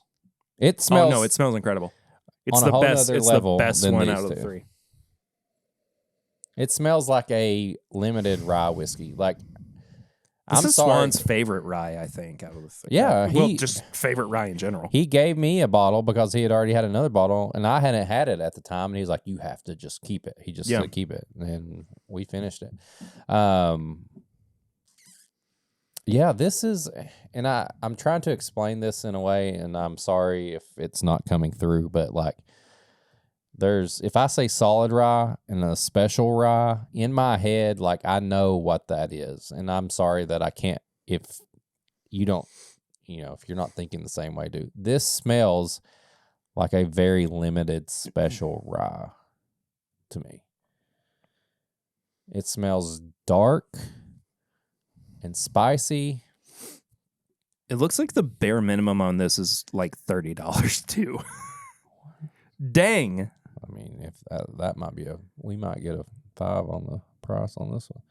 It smells. Oh no, it smells incredible. It's on the a whole best. nother It's level the best than one these out of the two. 3. It smells like a limited rye whiskey. Like, This I'm is sorry. Swan's favorite rye, I think, out of the 3. Yeah, just favorite rye in general. He gave me a bottle because he had already had another bottle, and I hadn't had it at the time. And he was like, "You have to just keep it." He just said, "Keep it," and we finished it. Yeah, this is, and I'm trying to explain this in a way, and I'm sorry if it's not coming through, but like, if I say solid rye and a special rye in my head, like I know what that is, and I'm sorry that I can't if you don't, if you're not thinking the same way, dude. This smells like a very limited special rye to me. It smells dark and spicy. It looks like the bare minimum on this is like $30 too. Dang. I mean, if that might be we might get a 5 on the price on this one.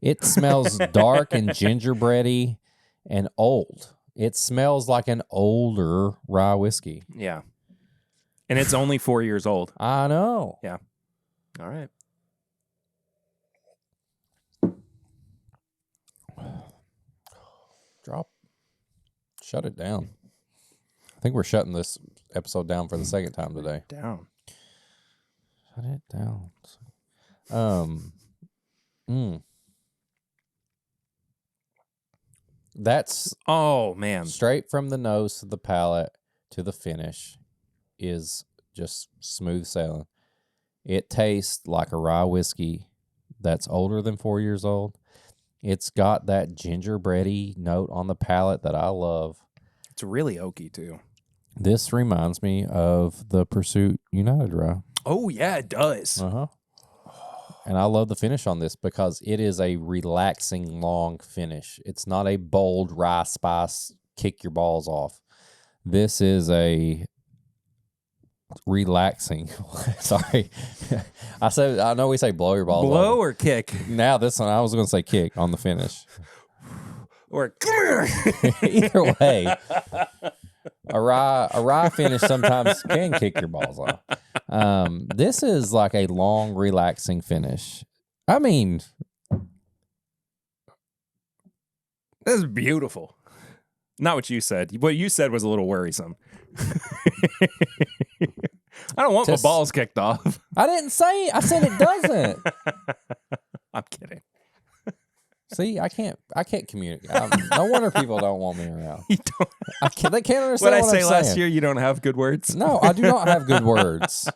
It smells dark and gingerbready and old. It smells like an older rye whiskey. Yeah. And it's only 4 years old. I know. Yeah. All right. Shut it down. I think we're shutting this episode down for the second time today. Down. Shut it down. That's Oh, man. straight from the nose to the palate to the finish is just smooth sailing. It tastes like a rye whiskey that's older than 4 years old. It's got that gingerbready note on the palate that I love. It's really oaky, too. This reminds me of the Pursuit United rye. Oh, yeah, it does. Uh-huh. And I love the finish on this because it is a relaxing, long finish. It's not a bold rye spice, kick your balls off. This is a relaxing. Sorry. I know we say blow your balls Blow off. or kick? Now this one, I was going to say kick on the finish. Or come here. Either way, a rye finish sometimes can kick your balls off. This is like a long, relaxing finish. I mean, That's beautiful. Not what you said. What you said was a little worrisome. I don't want my balls kicked off. I didn't say. I said it doesn't. I'm kidding. See, I can't communicate. No wonder people don't want me around. You don't. They can't understand What I what say I'm last saying. year, you don't have good words? No, I do not have good words.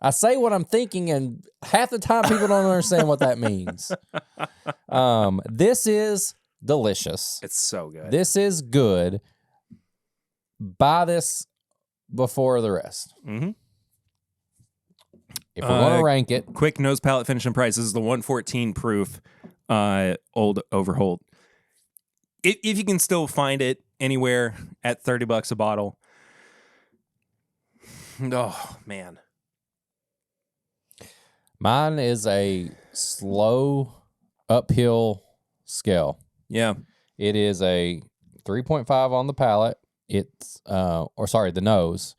I say what I'm thinking, and half the time people don't understand what that means. This is delicious. It's so good. This is good. Buy this before the rest. Mm-hmm. If we're going to rank it. Quick nose, palate, finish, and price. This is the 114 proof old Overholt. If you can still find it anywhere at $30 a bottle. Oh, man. Mine is a slow uphill scale. Yeah. It is a 3.5 on the palate. It's the nose.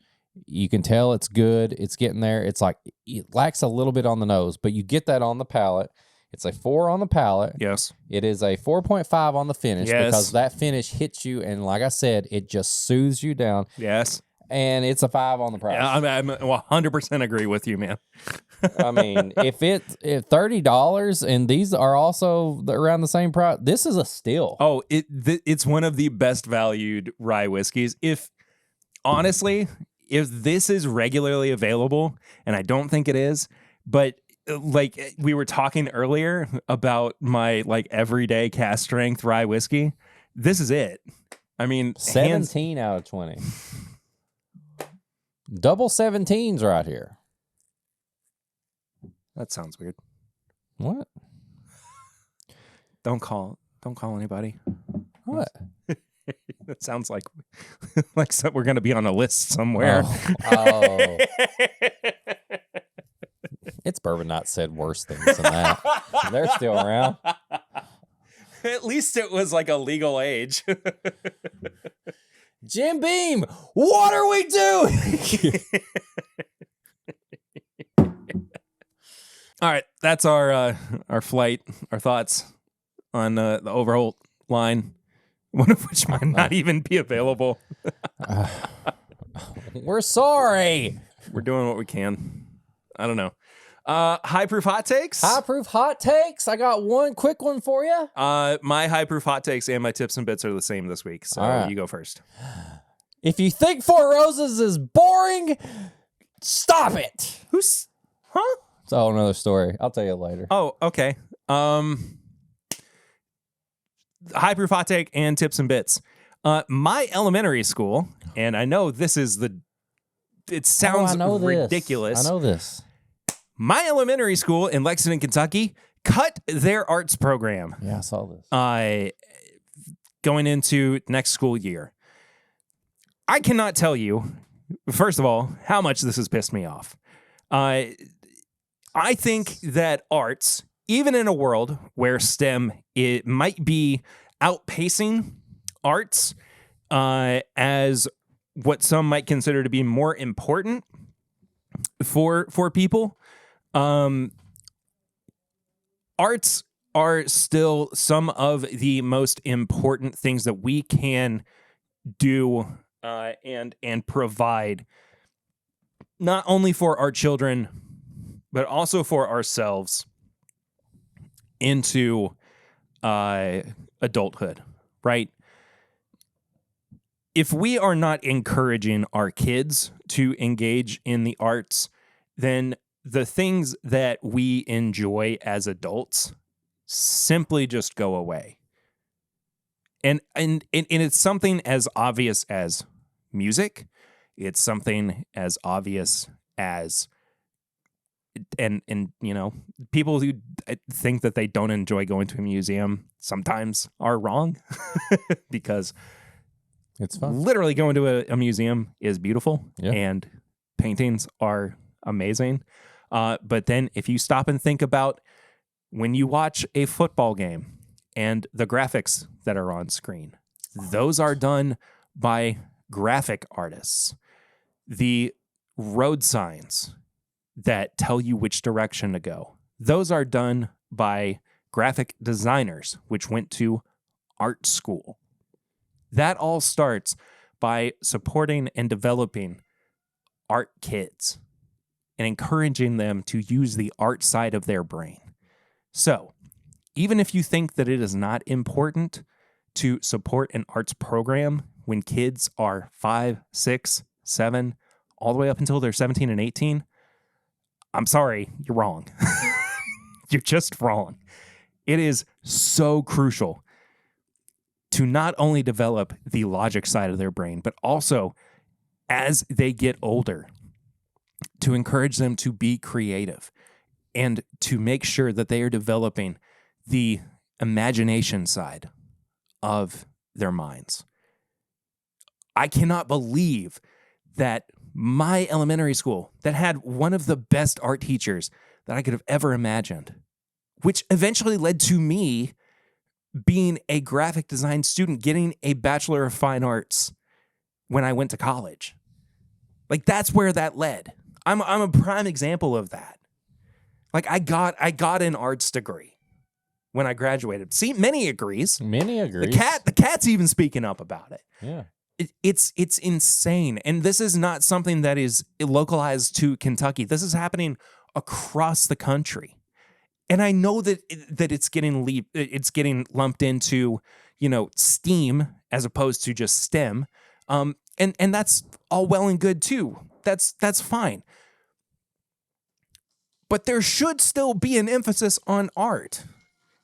You can tell it's good. It's getting there. It's like it lacks a little bit on the nose, but you get that on the palate. It's a 4 on the palate. Yes. It is a 4.5 on the finish Yes. because that finish hits you, and like I said, it just soothes you down. Yes. And it's a 5 on the price. Yeah, I'm 100% agree with you, man. I mean, if $30 and these are also around the same price, this is a steal. Oh, it's one of the best valued rye whiskeys. Honestly, if this is regularly available, and I don't think it is, but like we were talking earlier about my like everyday cast strength rye whiskey, this is it. I mean, 17 out of 20. Double 17s right here. That sounds weird. What? Don't call anybody. What? That sounds like we're going to be on a list somewhere. Oh. It's Bourbon Not said worse things than that. They're still around. At least it was like a legal age. Jim Beam, what are we doing? All right, that's our flight, our thoughts on the Overholt line, one of which might not even be available. We're sorry. We're doing what we can. I don't know. High proof hot takes. High proof hot takes. I got one quick one for you. My high proof hot takes and my tips and bits are the same this week. So right. You go first. If you think Four Roses is boring, stop it. Huh? It's a whole nother story. I'll tell you later. Oh, okay. high proof hot take and tips and bits. My elementary school, and I know this is it sounds ridiculous. I know this. My elementary school in Lexington, Kentucky, cut their arts program. Yeah, I saw this. Going into next school year. I cannot tell you, first of all, how much this has pissed me off. I think that arts, even in a world where STEM it might be outpacing arts as what some might consider to be more important for people, arts are still some of the most important things that we can do and provide, not only for our children, but also for ourselves into adulthood, right? If we are not encouraging our kids to engage in the arts, then the things that we enjoy as adults simply just go away. And it's something as obvious as music. It's something as obvious as and you know, people who think that they don't enjoy going to a museum sometimes are wrong because it's fun. Literally going to a museum is beautiful, yeah. And paintings are amazing. But then if you stop and think about when you watch a football game and the graphics that are on screen, those are done by graphic artists. The road signs that tell you which direction to go, those are done by graphic designers, which went to art school. That all starts by supporting and developing art kids and encouraging them to use the art side of their brain. So, even if you think that it is not important to support an arts program when kids are 5, 6, 7, all the way up until they're 17 and 18, I'm sorry, you're wrong. You're just wrong. It is so crucial to not only develop the logic side of their brain, but also as they get older, to encourage them to be creative and to make sure that they are developing the imagination side of their minds. I cannot believe that my elementary school that had one of the best art teachers that I could have ever imagined, which eventually led to me being a graphic design student, getting a Bachelor of Fine Arts when I went to college. Like, that's where that led. I'm a prime example of that. Like, I got an arts degree when I graduated. See, Many agrees. The cat's even speaking up about it. Yeah. It's insane. And this is not something that is localized to Kentucky. This is happening across the country. And I know that it's getting lumped into, STEAM as opposed to just STEM. And that's all well and good too. That's fine. But there should still be an emphasis on art.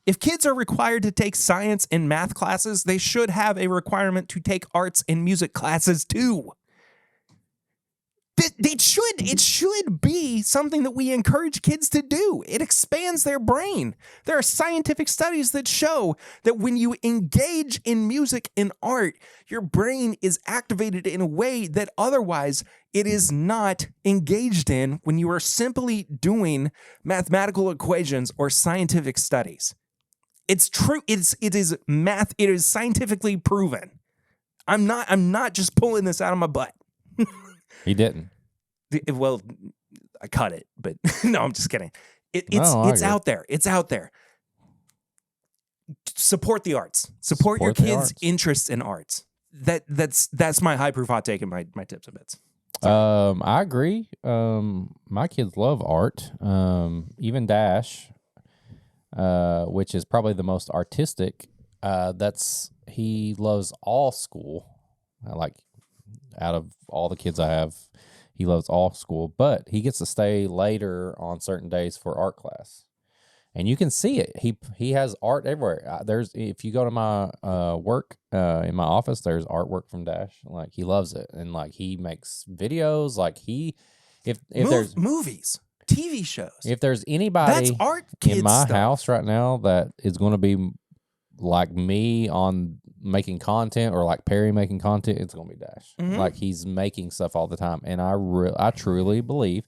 If kids are required to take science and math classes, they should have a requirement to take arts and music classes too. It should be something that we encourage kids to do. It expands their brain. There are scientific studies that show that when you engage in music and art, your brain is activated in a way that otherwise it is not engaged in when you are simply doing mathematical equations or scientific studies. It's true. It is math. It is scientifically proven. I'm not just pulling this out of my butt. He didn't. Well, I cut it, but no, I'm just kidding. It's out there. It's out there. Support the arts. Support your kids' interests in arts. That's my high proof hot take and my tips and bits. I agree. My kids love art. Even Dash, which is probably the most artistic. He loves all school. Like, out of all the kids I have, he loves all school, but he gets to stay later on certain days for art class. and you can see it. He has art everywhere. There's if you go to my work in my office, there's artwork from Dash. Like he loves it, and like he makes videos. Like if there's movies, TV shows, if there's anybody that's art kids in my stuff. house right now that is going to be like me on making content or like Perry making content, it's going to be Dash. Like he's making stuff all the time, and I truly believe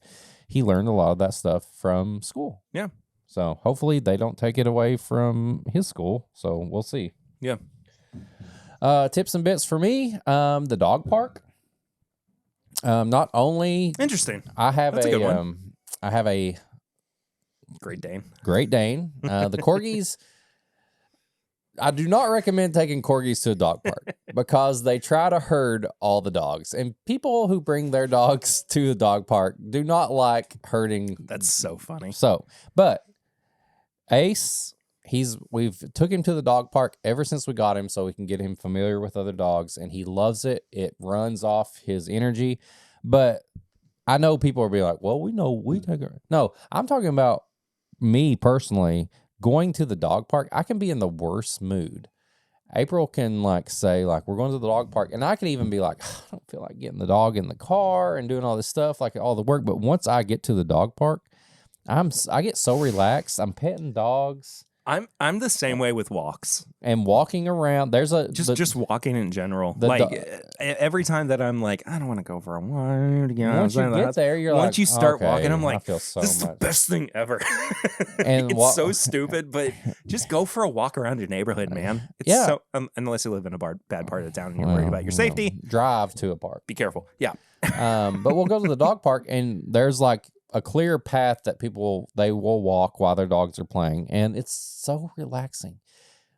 he learned a lot of that stuff from school. Yeah. So hopefully they don't take it away from his school. So we'll see. Yeah. Tips and bits for me. The dog park. Not only Interesting. I have That's a good one. I have a Great Dane. Great Dane. The corgis. I do not recommend taking corgis to a dog park because they try to herd all the dogs. And people who bring their dogs to the dog park do not like herding. That's so funny. So, but Ace, we've took him to the dog park ever since we got him so we can get him familiar with other dogs, and he loves it. It runs off his energy. But I know people will be like, well, we take her. No, I'm talking about me personally. Going to the dog park, I can be in the worst mood. April can like say like we're going to the dog park, and I can even be like, I don't feel like getting the dog in the car and doing all this stuff, like all the work. But once I get to the dog park, I get so relaxed. I'm petting dogs. I'm the same way with walks and walking around. There's just walking in general. Every time that I'm like, I don't want to go for a walk. Once you get there, you're once like, you start okay, walking, I'm like, I feel so this is the best thing ever. And it's so stupid, but just go for a walk around your neighborhood, man. It's so unless you live in a bad part of town and you're worried about your safety. Drive to a park. Be careful. Yeah. But we'll go to the dog park, and there's like a clear path that they will walk while their dogs are playing, and it's so relaxing.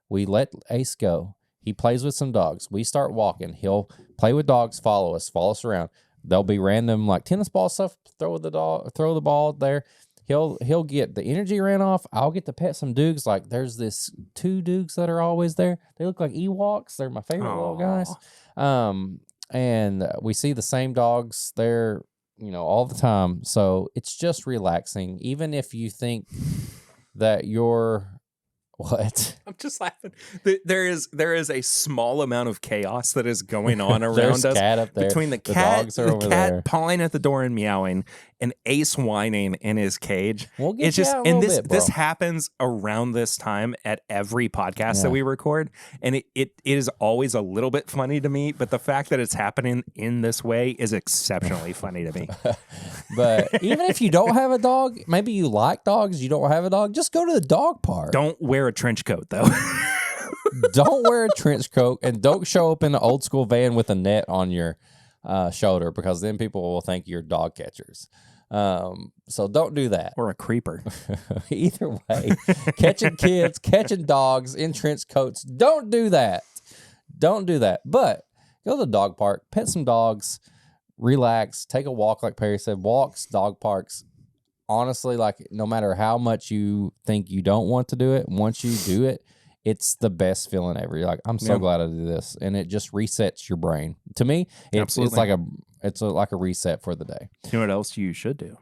We let Ace go. He plays with some dogs. We start walking. He'll play with dogs, follow us around. There'll be random like tennis ball stuff. Throw the ball there. He'll get the energy ran off. I'll get to pet some Dukes. Like there's this 2 Dukes that are always there. They look like Ewoks. They're my favorite little guys. And we see the same dogs there, all the time. So it's just relaxing. Even if you think that you're what? I'm just laughing. There is a small amount of chaos that is going on around us. Cat up there. Between the dogs are over cat there. pawing at the door and meowing, and Ace whining in his cage. We'll get it's you just out a and little bit, bro. this happens around this time at every podcast that we record, and it is always a little bit funny to me. But the fact that it's happening in this way is exceptionally funny to me. But even if you don't have a dog, maybe you like dogs, you don't have a dog, just go to the dog park. Don't wear a trench coat though. Don't wear a trench coat, and don't show up in an old school van with a net on your shoulder, because then people will think you're dog catchers. So don't do that. Or a creeper. Either way, catching kids, catching dogs in trench coats. Don't do that. Don't do that. But go to the dog park, pet some dogs, relax, take a walk. Like Perry said, walks, dog parks. Honestly, like no matter how much you think you don't want to do it, once you do it, it's the best feeling ever. You're like, I'm so glad I did this, and it just resets your brain. To me, it's like a reset for the day. You know what else you should do?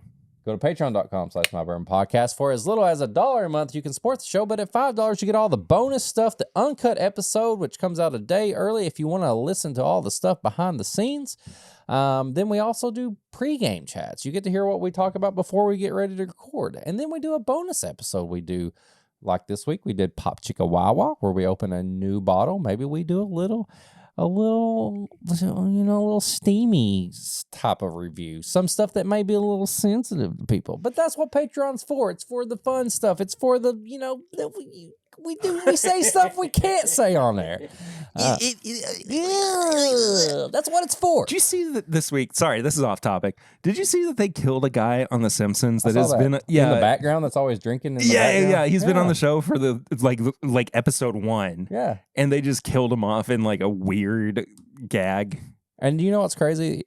Go to patreon.com/mybourbonpodcast. For as little as $1 a month, you can support the show, but at $5, you get all the bonus stuff, the uncut episode, which comes out a day early if you want to listen to all the stuff behind the scenes. Then we also do pregame chats. You get to hear what we talk about before we get ready to record. And then we do a bonus episode. We do, like this week, we did Pop Chicka Wawa, where we open a new bottle. Maybe we do a little steamy type of review. Some stuff that may be a little sensitive to people. But that's what Patreon's for. It's for the fun stuff. It's for the, we say stuff we can't say on there. That's what it's for. Did you see that this week? Sorry, this is off topic. Did you see that they killed a guy on The Simpsons that has been in the background that's always drinking? In the background? He's been on the show for the like episode 1. Yeah, and they just killed him off in like a weird gag. And you know what's crazy?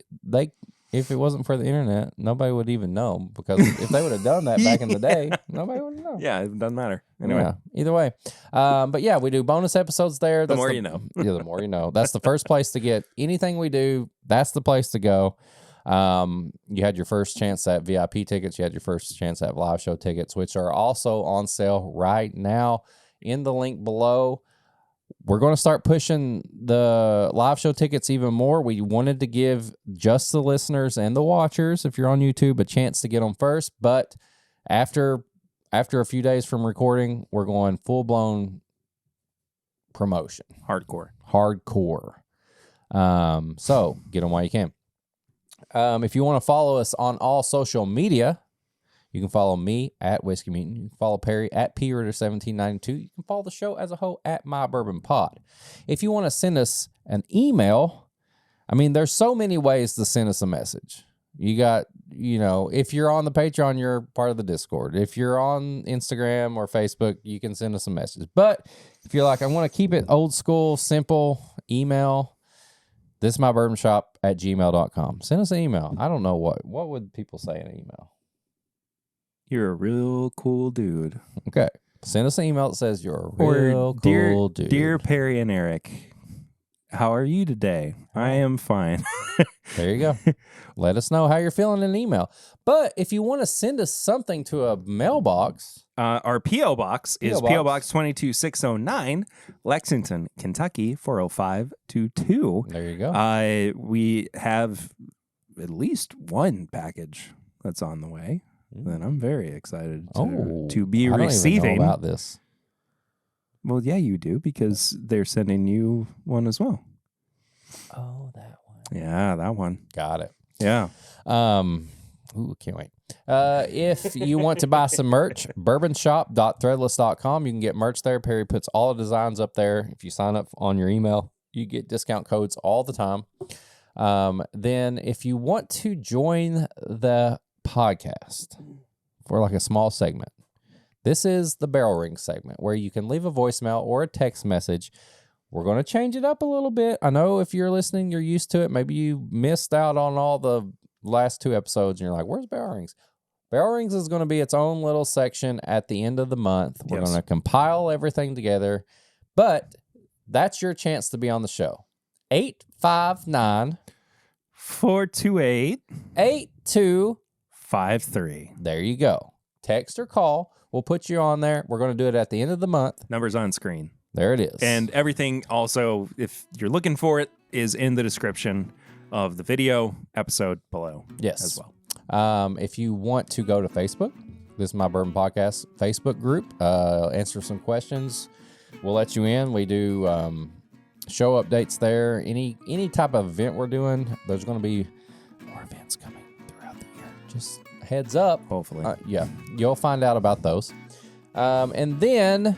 If it wasn't for the internet, nobody would even know, because if they would have done that back in the day, nobody would know. Yeah, it doesn't matter. Anyway. Yeah, either way. But yeah, we do bonus episodes there. You know. Yeah, the more you know. That's the first place to get anything we do. That's the place to go. You had your first chance at VIP tickets. You had your first chance at live show tickets, which are also on sale right now in the link below. We're going to start pushing the live show tickets even more. We wanted to give just the listeners and the watchers, if you're on YouTube, a chance to get them first. But after a few days from recording, we're going full-blown promotion. Hardcore. So get them while you can. If you want to follow us on all social media, you can follow me at Whiskey Mutant. You can follow Perry at PRitter1792. You can follow the show as a whole at My Bourbon Pod. If you want to send us an email, I mean, there's so many ways to send us a message. You got, if you're on the Patreon, you're part of the Discord. If you're on Instagram or Facebook, you can send us a message. But if you're like, I want to keep it old school, simple, email, thisismybourbonshop@gmail.com. Send us an email. I don't know what would people say in an email. You're a real cool dude. Okay. Send us an email that says you're a real cool dude. Dear Perry and Eric, how are you today? I am fine. There you go. Let us know how you're feeling in an email. But if you want to send us something to a mailbox. Our P.O. Box is P.O. Box 22609, Lexington, Kentucky, 40522. There you go. We have at least one package that's on the way. Then I'm very excited to be receiving. I don't even know about this. Well, yeah, you do, because they're sending you one as well. Oh, that one. Yeah, that one. Got it. Yeah. Can't wait. If you want to buy some merch, bourbonshop.threadless.com. You can get merch there. Perry puts all the designs up there. If you sign up on your email, you get discount codes all the time. Then if you want to join the podcast for like a small segment, this is the Barrel Ring segment where you can leave a voicemail or a text message. We're going to change it up a little bit. I know if you're listening, you're used to it. Maybe you missed out on all the last 2 episodes and you're like, where's Barrel Rings? Barrel Rings is going to be its own little section at the end of the month. We're going to compile everything together, but that's your chance to be on the show. 859 428 8253. There you go. Text or call. We'll put you on there. We're going to do it at the end of the month. Numbers on screen. There it is. And everything also, if you're looking for it, is in the description of the video episode below. Yes. As well. If you want to go to Facebook, this is My Bourbon Podcast Facebook group, answer some questions. We'll let you in. We do show updates there. Any type of event we're doing, there's going to be more events coming throughout the year. Just a heads up. Hopefully. Yeah, you'll find out about those. And then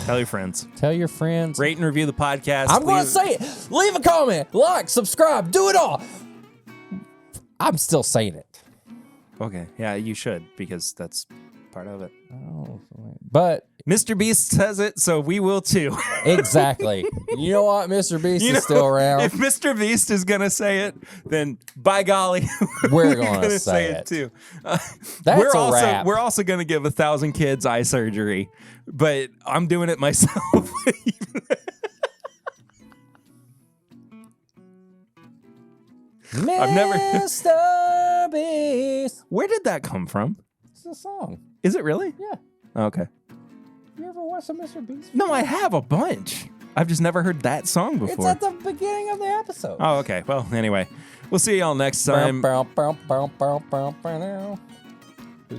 tell your friends. Tell your friends. Rate and review the podcast. I'm going to say it. Leave a comment. Like, subscribe. Do it all. I'm still saying it. Okay. Yeah, you should, because that's part of it. Oh, but Mr. Beast says it, so we will too. Exactly. You know what? Mr. Beast is still around. If Mr. Beast is going to say it, then by golly, we're going to say it too. That's a wrap. We're also going to give 1,000 kids eye surgery, but I'm doing it myself. I've never. Mr. Beast. Where did that come from? It's a song. Is it really? Yeah. Okay. You ever watched a Mr. Beast? No, I have a bunch. I've just never heard that song before. It's at the beginning of the episode. Oh, okay. Well, anyway, we'll see y'all next time. Whose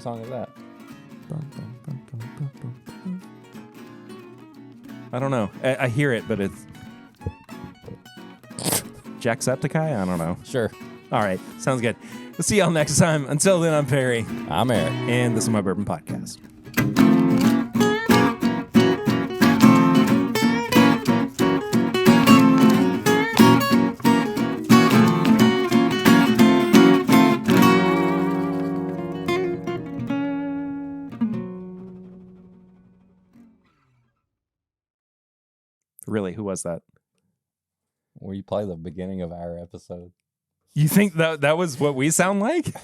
song is that? I don't know. I hear it, but it's Jacksepticeye? I don't know. Sure. All right. Sounds good. We'll see y'all next time. Until then, I'm Perry. I'm Eric. And this is My Bourbon Podcast. Really, who was that? Where you play the beginning of our episode. You think that was what we sound like?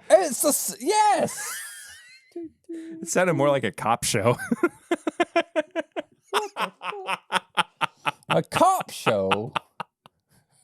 Yes. It sounded more like a cop show. A cop show?